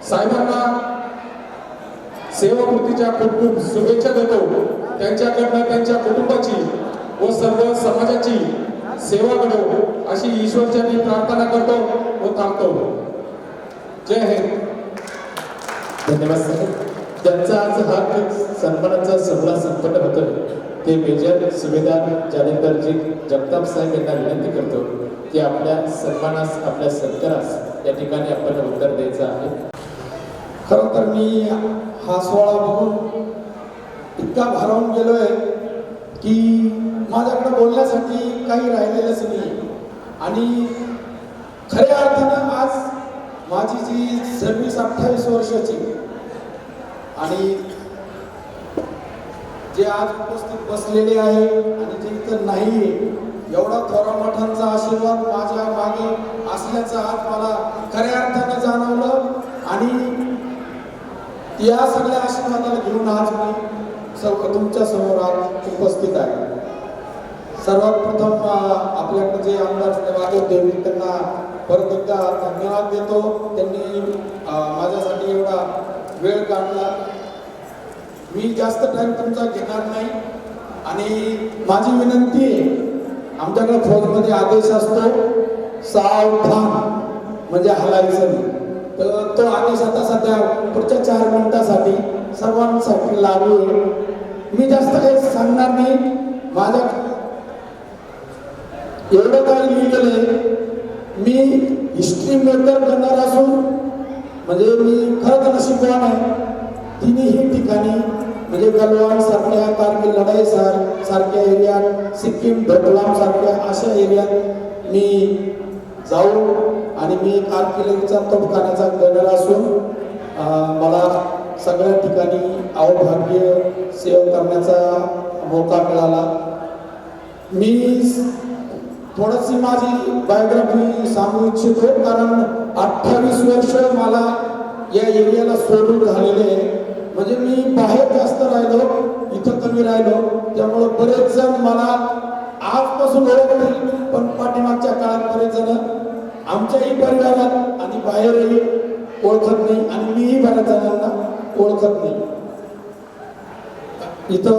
साहेबांना सेवापूर्तीच्या खूप खूप शुभेच्छा देतो. त्यांच्याकडनं त्यांच्या कुटुंबाची व सर्व समाजाची सेवा घडो अशी ईश्वरचरणी प्रार्थना करतो व थांबतो. जय हिंद. धन्यवाद साहेब. त्यांचा आज हा सन्मानाचा सोहळा संपन्न होतो ते मेजर सुभेदार जालिंदरजी जगताप साहेब यांना विनंती करतो की आपल्या सन्मानास, आपल्या सत्कारास या ठिकाणी आपण उत्तर द्यायचं आहे. खरं तर मी हा सोहळा बघून इतका भारावून गेलोय की माझ्याकडे बोलण्यासाठी काही राहिलेलंच नाही. आणि खऱ्या अर्थानं आज माझी जी सर्व्हिस 28 वर्षाची आणि जे आज उपस्थित बसलेले आहे आणि जे इथं नाही, एवढा थोरा मोठ्यांचा आशीर्वाद माझ्या मागे असल्याचं आज मला खऱ्या अर्थानं जाणवलं. आणि या सगळ्या आशीर्वादाला घेऊन आज मी तुमच्या समोर आज उपस्थित आहे. सर्वात प्रथम आपल्याकडे जे आमदार वागव देवी त्यांना परत एकदा धन्यवाद देतो. त्यांनी माझ्यासाठी एवढा वेळ काढला. मी जास्त टाइम तुमचा घेणार नाही. आणि माझी विनंती आहे, आमच्याकडे फौजमध्ये आदेश असतो सावधान म्हणजे हलायचं नाही. तर तो आदेश आता सध्या पुढच्या 4 मिनिटासाठी सर्वांसाठी लागू आहे. मी जास्त काही सांगणार नाही. माझ्या एवढं काय लिहिलेलं आहे, मी हिस्ट्री मेकर करणार असून म्हणजे मी खरंच नशीबवान आहे. तिन्ही ठिकाणी म्हणजे गलवान सारख्या, कारगिल लढाई सारख्या एरियात, सिक्कीम ढोकलाम सारख्या अशा एरियात मी जाऊन आणि मी कारगिलचा तोफखान्याचा गनर असून मला सगळ्या ठिकाणी अवभाग्य सेवा करण्याचा मौका मिळाला. मी थोडीशी माझी बायोग्राफी सांगू इच्छितो, कारण 28 वर्ष मला या एरियाला सोडून झालेले आहे. म्हणजे मी बाहेर जास्त राहिलो, इथं कमी राहिलो. त्यामुळे बरेच जण मला आजपासून ओळखतील, पण पाठीमागच्या काळात बरेच जण आमच्याही परिवारात आणि बाहेरही ओळखत नाही आणि मीही बऱ्याच जणांना ओळखत नाही. इथं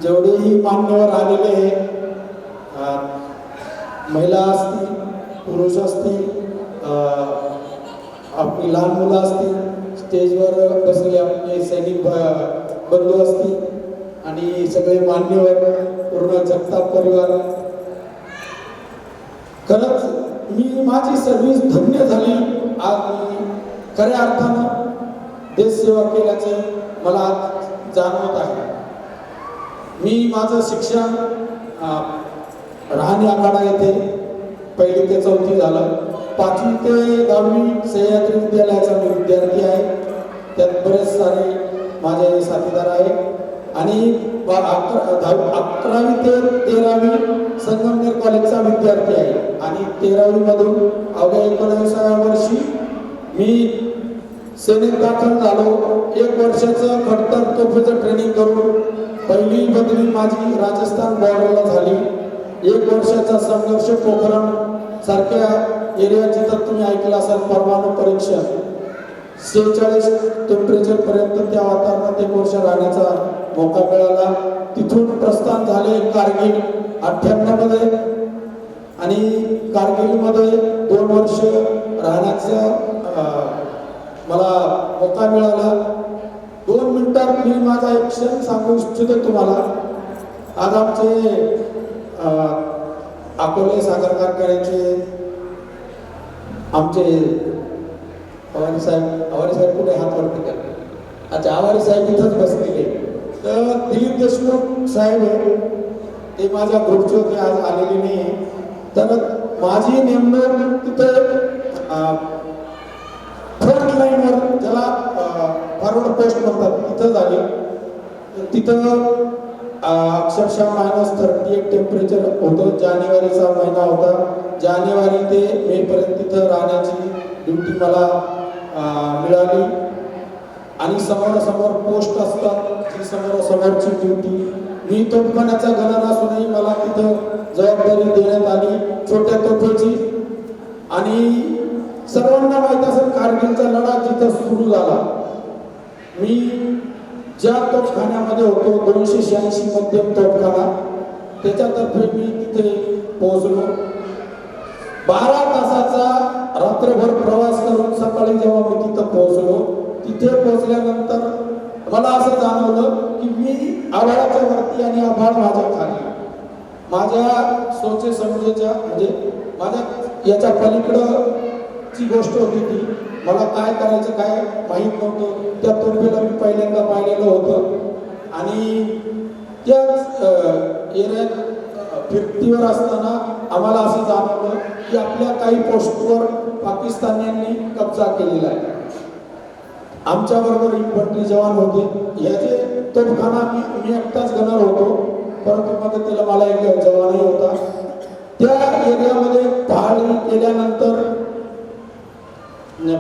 जेवढेही मान्यवर आलेले महिला असतील, पुरुष असतील, आपली लहान मुलं असतील, स्टेजवर बसलेले आपले सैनिक बंधू असतील आणि सगळे मान्यवर, पूर्ण जगताप परिवार, खरंच मी माझी सर्व्हिस धन्य झाली. आज मी खऱ्या अर्थानं देशसेवा केल्याचे मला आज जाणवत आहे. मी माझं शिक्षण राहणी आखाडा येथे 1ली ते 4थी झालं. 5वी ते 10वी सह्याद्री विद्यालयाचा मी विद्यार्थी आहे. त्यात बरेच सारे माझे साथीदार आहे आणि 11वी ते 13वी संगमनेर कॉलेजचा विद्यार्थी आहे आणि 13वी मधून अवघ्या 19व्या वर्षी मी सेनेत दाखल झालो. 1 वर्षाचं खडतर तोफेचं ट्रेनिंग करून पहिली बदली माझी राजस्थान बॉर्डरला झाली. 1 वर्षाचा संघर्ष पोखरण सारख्या एरिया जिथं तुम्ही ऐकलं असाल, परमाणु परीक्षण 46 टेम्परेचर पर्यंत त्या वातावरणात 1 वर्ष राहण्याचा मौका मिळाला. तिथून प्रस्थान झाले कारगिल 98 मध्ये आणि कारगिलमध्ये 2 वर्ष राहण्याचा मला मौका मिळाला. 2 मिनिटात मी माझा एक क्षण सांगू इच्छितो तुम्हाला. आज आमचे अकोले साखर कारखान्याचे आमचे आवारी साहेब कुठे हात वरती करतात? अच्छा, आवारी साहेब इथंच बसलेले. तर दिलीप देशमुख साहेब आहे, ते माझ्या ग्रुपचे होते, आज आलेले नाही. तर माझी नेमणूक तिथे फ्रंट लाईनवर, ज्याला फॉरवर्ड पोस्ट म्हणतात, तिथं झाली. तिथं अक्षरशः -38 टेम्परेचर होतं. जानेवारीचा महिना होता. जानेवारी ते मे पर्यंत तिथं राहण्याची ड्युटी मला मिळाली आणि समोरासमोर पोस्ट असतात, ती समोरासमोरची ड्युटी. मी तोफखान्याचा गणर असूनही मला तिथं जबाबदारी देण्यात आली छोट्या तोफेची. आणि सर्वांना माहीत असेल कारगिलचा लढा जिथं सुरू झाला, मी ज्या तोफखान्यामध्ये होतो 286 मध्यम तोफखाना, त्याच्यातर्फे मी तिथे पोहोचलो. 12 तासाचा रात्रभर प्रवास करून सकाळी जेव्हा मी तिथं पोहोचलो, तिथे पोहोचल्यानंतर मला असं जाणवलं की मी आभाळाच्या वरती आणि आभाळ माझ्या खाली. माझ्या सोचे समजेच्या म्हणजे माझ्या याच्या पलीकडं ची गोष्ट होती ती. मला काय करायचं काय माहीत नव्हतं. त्या तोफेला मी पहिल्यांदा पाहिलेलं होतं आणि त्याच एरियात फिरतीवर असताना आम्हाला असं जाणवलं की आपल्या काही पोस्टवर पाकिस्तान्यांनी कब्जा केलेला आहे. आमच्याबरोबर इन्फंट्री जवान होते. याचे तोफखाना मी एकटाच गणर होतो, परंतु मदतीला मला एक जवानही होता. त्या एरियामध्ये पहाडी केल्यानंतर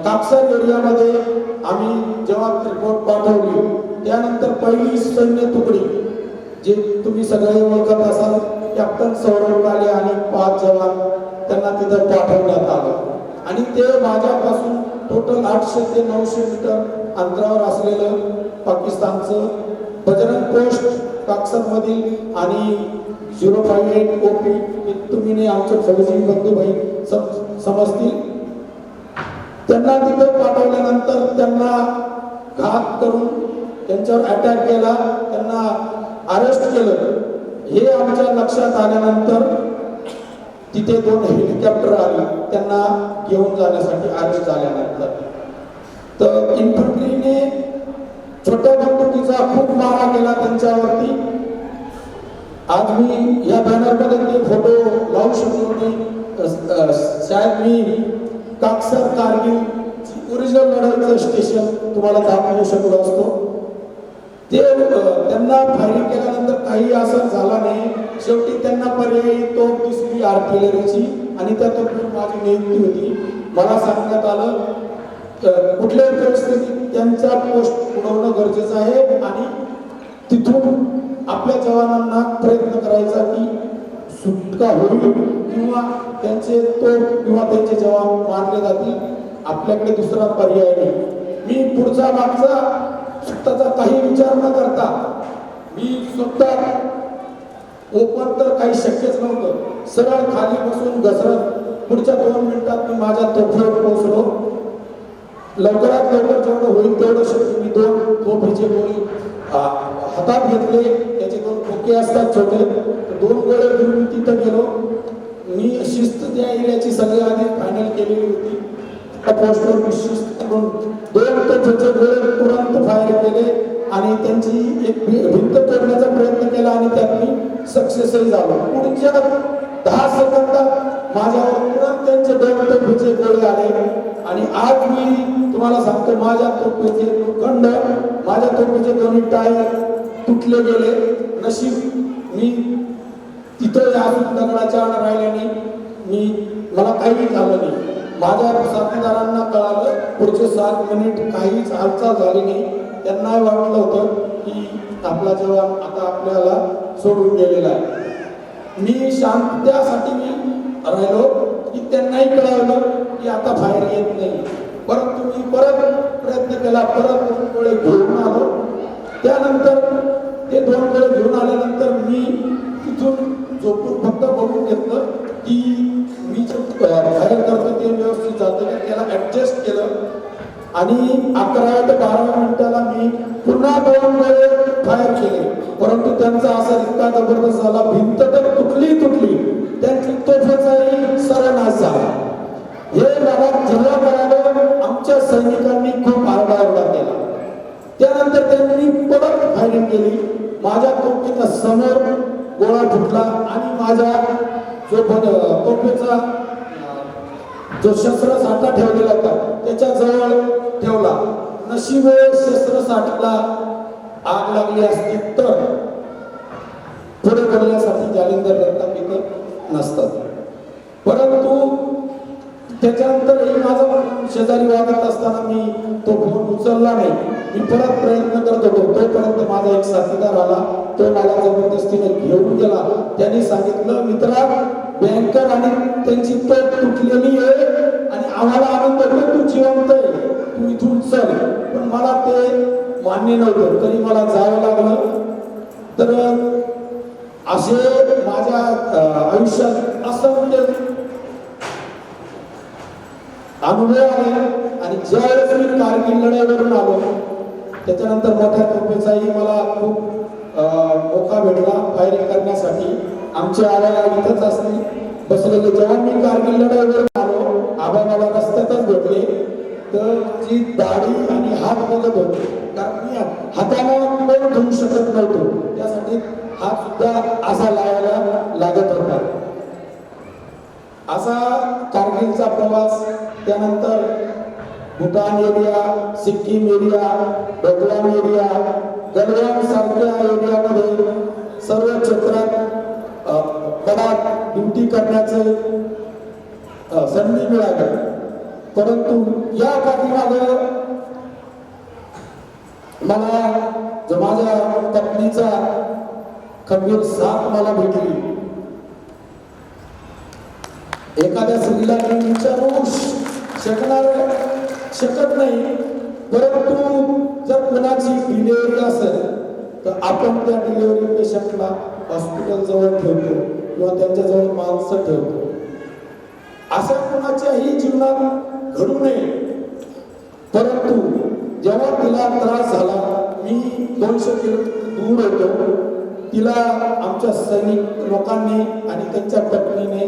कापसार एरियामध्ये आम्ही जेव्हा रिपोर्ट पाठवली, त्यानंतर पहिली सैन्य तुकडी, जे तुम्ही सगळे ओळखत असाल, कॅप्टन सौरव काले आणि 5 जवान, त्यांना तिथं पाठवण्यात आलं. आणि ते माझ्यापासून टोटल 800 ते 900 मीटर अंतरावर असलेलं पाकिस्तानचं बजरंग पोस्ट काक्सरमधील आणि 058 OP, तुम्ही नाही आमचे फौजी बंधूभाई समजतील, त्यांना तिथे पाठवल्यानंतर त्यांना घात करून त्यांच्यावर अटॅक केला, त्यांना अरेस्ट केलं. हे आमच्या लक्षात आल्यानंतर तिथे 2 हेलिकॉप्टर आली त्यांना घेऊन जाण्यासाठी. अरेस्ट झाल्यानंतर तर इन्फंट्रीने छोट्या बंदुकीचा खूप मारा केला त्यांच्यावरती. आज मी या बॅनरमध्ये ते फोटो लावू शकलो नाही. शायद मी काक्सर कारगिल ओरिजिनल लढाईचं स्टेशन तुम्हाला दाखवू शकलो असतो. ते त्यांना फायरिंग केल्यानंतर काही असर झाला नाही. शेवटी त्यांना पर्यायी तोफ दिसली आर्टिलरीची आणि त्या तोफीत माझी नियुक्ती होती. मला सांगण्यात आलं कुठल्याही परिस्थितीत त्यांचा पोस्ट उडवणं गरजेचं आहे आणि तिथून आपल्या जवानांना प्रयत्न करायचा की सुटका होईल किंवा त्यांचे तोफ किंवा त्यांचे जवान मारले जातील. आपल्याकडे दुसरा पर्याय नाही. मी पुढचा मागचा स्वतःचा काही विचार न करता मी स्वतः ओपन तर काही शक्यच नव्हतं, सरळ खाली बसून घसरत पुढच्या 2 मिनिटात मी माझ्या तोफेवर पोहोचलो. लवकरात लवकर जेवढं होईल तेवढं शक्य मी 2 तोफीचे गोळी हातात घेतले. त्याचे 2 खोके असतात छोटे, 2 गोळे घेऊन मी तिथं गेलो. मी शिस्त त्या एरियाची सगळी आधी फायनल केलेली होती. त्या पोस्टवर मी शिस्त करून 2 तोफीचे गोळे तुरंत फायर केले आणि त्यांची एक भिंत तोडण्याचा प्रयत्न केला आणि त्यात मी सक्सेसही झालो. पुढच्या 10 सेकंदात माझ्यावर तुरंत त्यांचे 2 तोफीचे गोळे आले आणि आज मी तुम्हाला सांगतो माझ्या तोफीचे लोखंड, माझ्या तोफीचे दोन्ही टायर तुटले गेले. नशीब मी तिथं अजून दगडाच्या आड राहिल्याने मला काही झालं नाही. माझ्या साथीदारांना कळालं, पुढचे 7 मिनिट काहीच हालचाल झाली नाही. त्यांनाही वाटलं होतं की आपला जवान आता आपल्याला सोडून गेलेला आहे. मी शांत त्यासाठी मी राहिलो की त्यांनाही कळवलं की आता फायर येत नाही. परंतु मी परत प्रयत्न केला, परत 2 गोळे घेऊन आलो. त्यानंतर ते 2 गोळे घेऊन आल्यानंतर मी तिथून झोपून फक्त बघून घेतलं की मी जे फायर करतो ते व्यवस्थित जातं का, त्याला ॲडजस्ट केलं आणि 11 ते 12 मिनिटाला मी पुन्हा 2 गोळे फायर केले. परंतु त्यांचा असर इतका जबरदस्त झाला, भिंत तर तुटली त्यांची तोफेचाही सर्वनाश झाला. हे मला जेव्हा कळालं आमच्या सैनिकांनी खूप आरडाओरडा केला. त्यानंतर त्यांनी परत फायरिंग केली. माझ्या तोफेच्या समोर गोळा फुटला आणि माझ्या जो तोफेचा जो शस्त्रसाठा ठेवलेला होता त्याच्या जवळ ठेवला. नशिबे शस्त्रसाठीला आग लागली असती तर पुढे बोलण्यासाठी जालिंदर जगताप इथं नसतात. परंतु त्याच्यानंतरही माझा शेजारी वागत असताना मी तो फोन उचलला नाही. मी परत प्रयत्न करत होतो. तोपर्यंत माझा एक साथीदार आला, तो मला जबरदस्तीने घेऊन गेला. त्यांनी सांगितलं, मित्रा बँकर आणि त्यांची तोफ तुटलेली आहे आणि आम्हाला आनंद होतो तू जिवंत आहे, तू इथून चल. पण मला ते मान्य नव्हतं, तरी मला जावं लागलं. तर असे माझ्या आयुष्यात असंख्य अनुभव आले आणि ज्यावेळेस मी कारगिल लढाईवरून आलो त्याच्यानंतर मोठ्या तोफेचाही मला खूप मौका भेटला फायरिंग करण्यासाठी. आमच्या आल्याला इथंच असले बसलेले जेव्हा मी कारगिल लढाईवरून आलो, आबा मला रस्त्यातच भेटले. तर जी दाढी आणि हात बघत होते, कारण मी हाताला पण धुवू शकत नव्हतो, त्यासाठी हात सुद्धा असा लावायला लागत होता. असा कारगिलचा प्रवास. त्यानंतर Bhutan area, Sikkim area, Doklam area, Galwan सारख्या एरियामध्ये सर्व क्षेत्रात मला ड्युटी करण्याचे संधी मिळाली. परंतु या पाठीमागे मला जो माझ्या पत्नीचा खंबीर साथ मला भेटली. एखाद्या स्त्रीला मी विचारू शकत नाही, परंतु जर कोणाची डिलिव्हरी असेल तर आपण त्या डिलिव्हरी पेशंटला हॉस्पिटल जवळ ठेवतो किंवा त्यांच्याजवळ माणसं ठेवतो. असं कोणाच्याही जीवनात घडू नये. परंतु जेव्हा तिला त्रास झाला, मी 200 किलोमीटर दूर होतो, तिला आमच्या सैनिक लोकांनी आणि त्यांच्या पत्नीने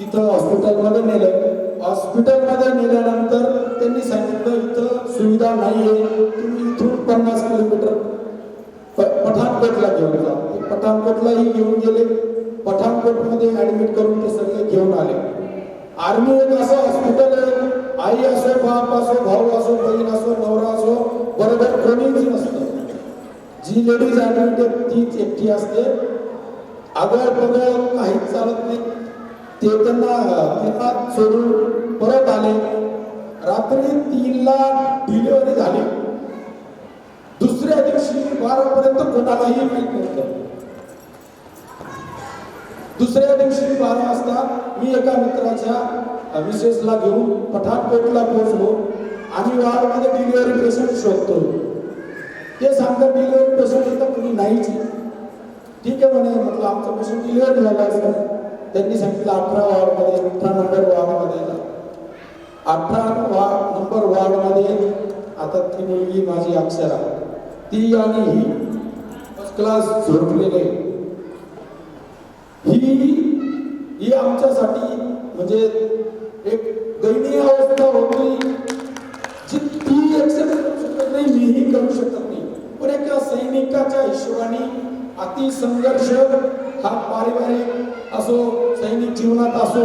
तिथं हॉस्पिटलमध्ये नेलं. हॉस्पिटलमध्ये नेल्यानंतर त्यांनी सांगितलं इथं सुविधा नाहीये, तुम्ही इथून 50 किलोमीटर पठाणकोटला घेऊन जा. पठाणकोटलाही घेऊन गेले. पठाणकोटमध्ये ऍडमिट करून ते सगळे घेऊन आले. आर्मी एक असं हॉस्पिटल आहे, आई असो, बाप असो, भाऊ असो, बहीण असो, नवरा असो, बरोबर कोणीच नसतं. जी लेडीज ऍडमिट आहे तीच एकटी असते. आगळ पगळ काहीच चालत नाही. ते त्यांना सोडून परत आले. रात्री 3ला डिलिव्हरी झाली. दुसऱ्या दिवशी 12 पर्यंत कोणालाही माहित नव्हतं. दुसऱ्या दिवशी 12 वाजता मी एका मित्राच्या मिसेसला घेऊन पठाणकोटला पोहोचलो. आम्ही वार्डमध्ये डिलिव्हरी पेशंट शोधतो. ते सांगतात डिलिव्हरी पेशंट इथं कुणी नाहीच. ठीक आहे म्हणे, म्हटलं आमचं पेशंट डिलिव्हरी झाला असेल. त्यांनी सांगितलं 18 वार्डमध्ये 18 नंबर वार्डमध्ये 18 नंबर वार्डमध्ये आता ती मुलगी माझी अक्षरा, ती आणि ही फर्स्ट क्लास झोपलेले. ही आमच्यासाठी म्हणजे एक दयनीय अवस्था होती जी ती एक्सेप्ट करू शकत नाही, मीही करू शकत नाही. पण एका सैनिकाच्या हिशोबाने अति संघर्ष हा पारिवारिक असो, सैनिक जीवनात असो,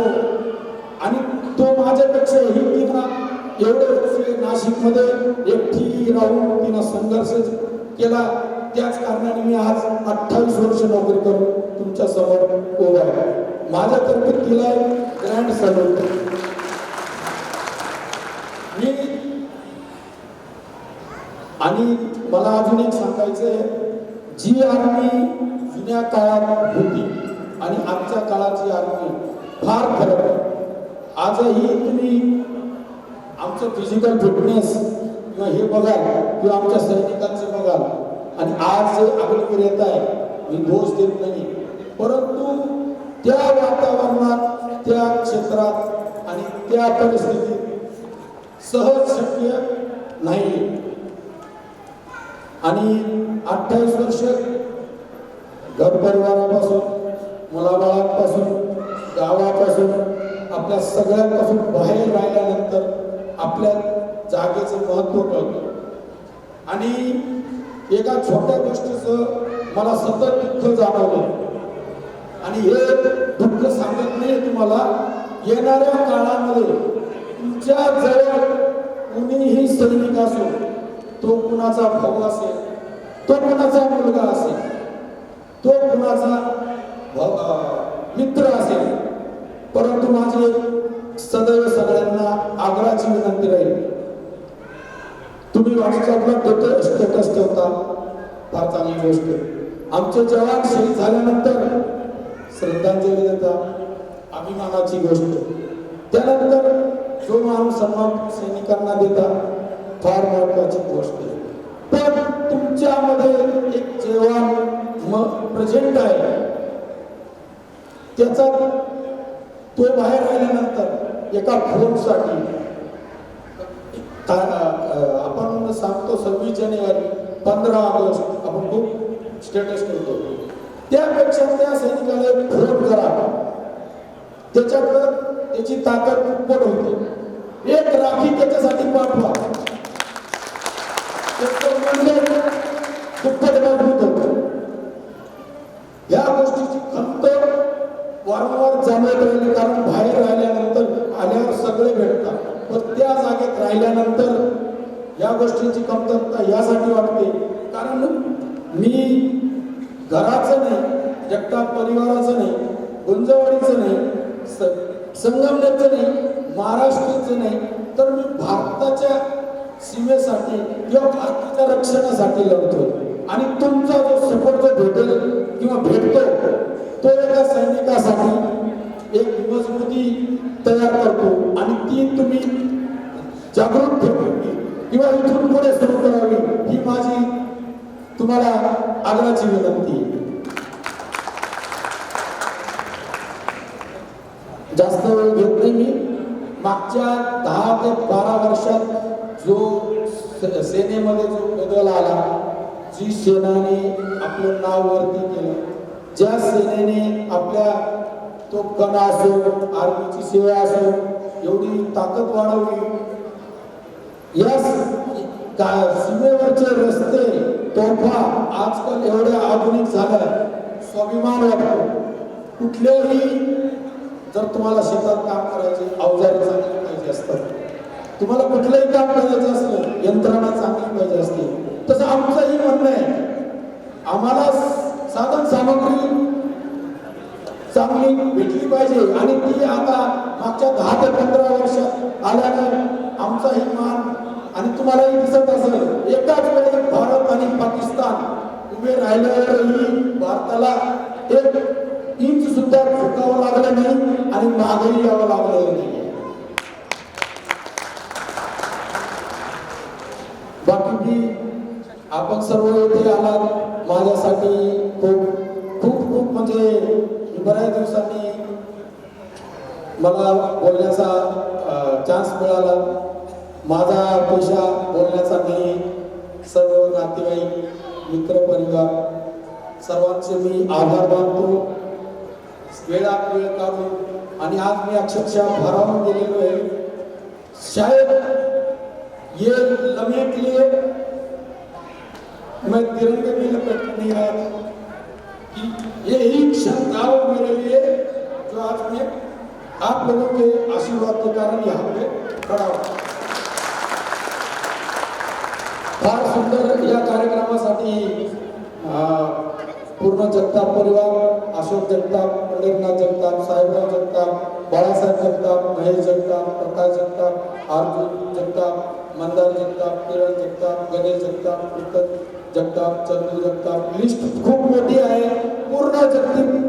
आणि तो माझ्यापेक्षाही तिनं एवढे वर्ष नाशिकमध्ये एकटी राहून तिनं संघर्ष केला. त्याच कारणाने मी आज 28 वर्ष नोकरी करून तुमच्या समोर उभा आहे. माझ्यातर्फे तिला ग्रँड सॅल्यूट. मी आणि मला अजून एक सांगायचं आहे, जी आर्मी जुन्या काळात होती आणि आजच्या काळाची आर्मी फार फरक आहे. आजही तुम्ही आमचं फिजिकल फिटनेस किंवा हे बघाल किंवा आमच्या सैनिकांचं बघाल, आणि आज जे अग्निवीर येत आहे, मी दोष देत नाही, परंतु त्या वातावरणात, त्या क्षेत्रात आणि त्या परिस्थितीत सहज शक्य नाही. आणि 28 वर्ष घरपरिवारापासून, मुलाबाळांपासून, गावापासून, आपल्या सगळ्यांपासून बाहेर राहिल्यानंतर आपल्या जागेचं महत्त्व कळतं. आणि एका छोट्या गोष्टीचं मला सतत दुःख जाणवलं, आणि हे दुःख सांगत नाही तुम्हाला. येणाऱ्या काळामध्ये तुमच्या जवळ कुणीही सैनिक असो, तो कुणाचा भाऊ असेल, तो कुणाचा मुलगा असेल, तो कुणाचा मित्र असेल, परंतु माझी सदैव सगळ्यांना आग्रहाची विनंती राहील, तुम्ही व्हॉट्सअपला स्टेटस ठेवता, फार चांगली गोष्ट. आमचे जवान शहीद झाल्यानंतर श्रद्धांजली देता, अभिमानाची गोष्ट. त्यानंतर जो मान सन्मान सैनिकांना देता, फार महत्वाची गोष्ट आहे. पण तुमच्यामध्ये एक जवान प्रेझेंट आहे, त्याचा तो बाहेर राहिल्यानंतर एका फोनसाठी आपण सांगतो 26 जानेवारी, 15 ऑगस्ट आपण खूप स्टेटस ठेवतो. त्यापेक्षा त्या सैनिकाला एक फोन करा, त्याच्याकडं त्याची ताकद दुप्पट होते. एक राखी त्याच्यासाठी पाठवा, दुप्पट मजबूत होतं. या गोष्टीची खंत वारंवार जाणवत राहिली, कारण बाहेर राहिल्यानंतर आल्यावर सगळे भेटतात, पण त्या जागेत राहिल्यानंतर या गोष्टींची कमतरता यासाठी वाटते, कारण मी घराचं नाही, जगताप परिवाराचं नाही, गुंजवाडीचं नाही, संगमनेरचं नाही, महाराष्ट्राचं नाही, तर मी भारताच्या सीमेसाठी किंवा भारताच्या रक्षणासाठी लढतो. आणि तुमचा जो सपोर्ट जो भेटेल किंवा भेटतो, तो एका सैनिकासाठी एक मजबूती तयार करतो, आणि ती तुम्ही जागृत ठेवावी किंवा इथून पुढे सुरू करावी, ही माझी तुम्हाला आग्रहाची विनंती. जास्त वेळ घेत नाही मी. मागच्या 10 ते 12 वर्षात जो सेनेमध्ये जो बदल आला, जी सेनाने आपलं नाव वरती केलं, ज्या सेनेने आपल्या तो कणा असो, आर्मीची सेवा असो, एवढी ताकद वाढवली, या सीमेवरचे रस्ते, तोफा आजकाल एवढ्या आधुनिक झाल्या, स्वाभिमान वाटतो. कुठल्याही जर तुम्हाला शेतात काम करायचे, अवजारे चांगली पाहिजे असतात, तुम्हाला कुठलंही काम करायचं असलं, यंत्रणा चांगली पाहिजे असते. तसं आमचंही म्हणणं आहे, आम्हाला साधन सामग्री चांगली भेटली पाहिजे, आणि ती आता मागच्या 10 ते 15 वर्षात आल्यानं आमचाही मान, आणि तुम्हालाही दिसत असेल, एकाच वेळी भारत आणि पाकिस्तान उभे राहिल्यावरही भारताला एक इंच सुद्धा झुकावं लागलं नाही आणि मागेही यावं लागलेलं नाही. बाकी की आपण सर्व येथे आलात माझ्यासाठी खूप खूप खूप म्हणजे बऱ्याच दिवसांनी मला बोलण्याचा चान्स मिळाला. माझा पेशा बोलण्याचा नाही. सर्व नातेवाईक मित्र परिवार सर्वांचे मी आभार मानतो. वेळात वेळ काढून आणि आज मी अक्षरशः भारावून गेलेलो आहे. शायद ये लम्हे के लिए मैं तिरंगे में लपेट नहीं आया था कि यही क्षण था वो मेरे लिए जो आज मैं आप लोगों के आशीर्वाद के कारण यहाँ पे खड़ा हूँ. फार सुंदर या कार्यक्रमासाठी पूर्ण जगताप परिवार, अशोक जगताप, पंढरीनाथ जगताप, साहेबराव जगताप, बाळासाहेब जगताप, महेश जगताप, प्रकाश जगताप, अर्जुन जगताप, मंदार जगताप, किरण जगताप, गणेश जगताप, कीर्तन जगताप, चंदू जगताप, लिस्ट खूप मोठी आहे. पूर्ण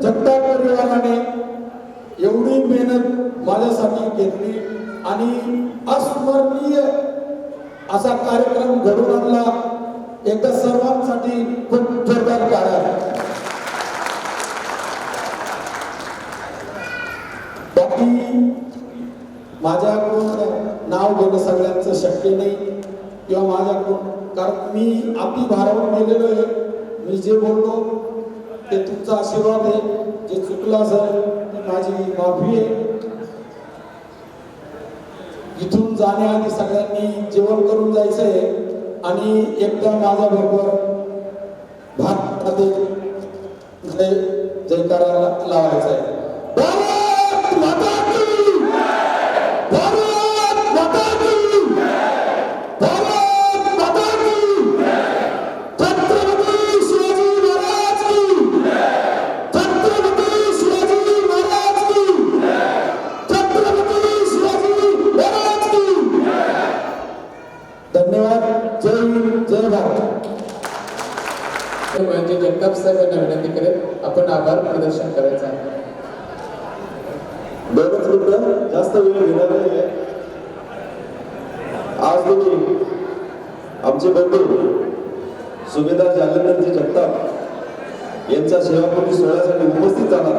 जगताप परिवाराने एवढी मेहनत माझ्यासाठी घेतली आणि अस्मरणीय असा कार्यक्रम घडवून आणला. एकदा सर्वांसाठी खूप जोरदार टाळ्या. बाकी माझ्याकडून नाव घेणं सगळ्यांचं शक्य नाही किंवा माझ्याकडून, कारण मी अति भारावून गेलेलो आहे. मी जे बोललो ते तुमचा आशीर्वाद आहे. जे चुकलं असेल ती माझी माफी आहे. इथून जाण्याआधी सगळ्यांनी जेवण करून जायचंय आणि एकदा माझ्या बरोबर भारतामध्ये जय जयकाराला लावायचा आहे. भारत माता की, भारत माता की, भारत माता की, छत्रपती शिवाजी महाराज की, छत्रपती शिवाजी महाराज की, छत्रपती शिवाजी महाराज की. धन्यवाद. जय हिंद, जय भारत. म्हणजे जगताप साहेबांना विनंती करेल आपण आभार प्रदर्शन करायचं आहे. बरंच मित्र जास्त वेळ घेणार नाही. आज तुम्ही आमचे बंधू सुभेदार जालंधरजी जगताप यांच्या सेवापूर्ती सोहळ्यासाठी उपस्थित झाला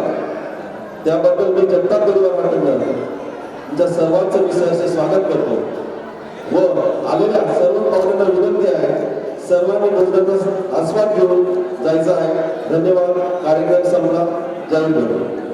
त्याबद्दल मी जगताप परिवाराकडून तुमच्या सर्वांचं मी सहर्ष स्वागत करतो व आलेल्या सर्व पाहुण्यांना विनंती आहे सर्वांनी भोजनाचा आस्वाद घेऊन जायचा आहे. धन्यवाद. कार्यक्रम संपला. जय हिंद.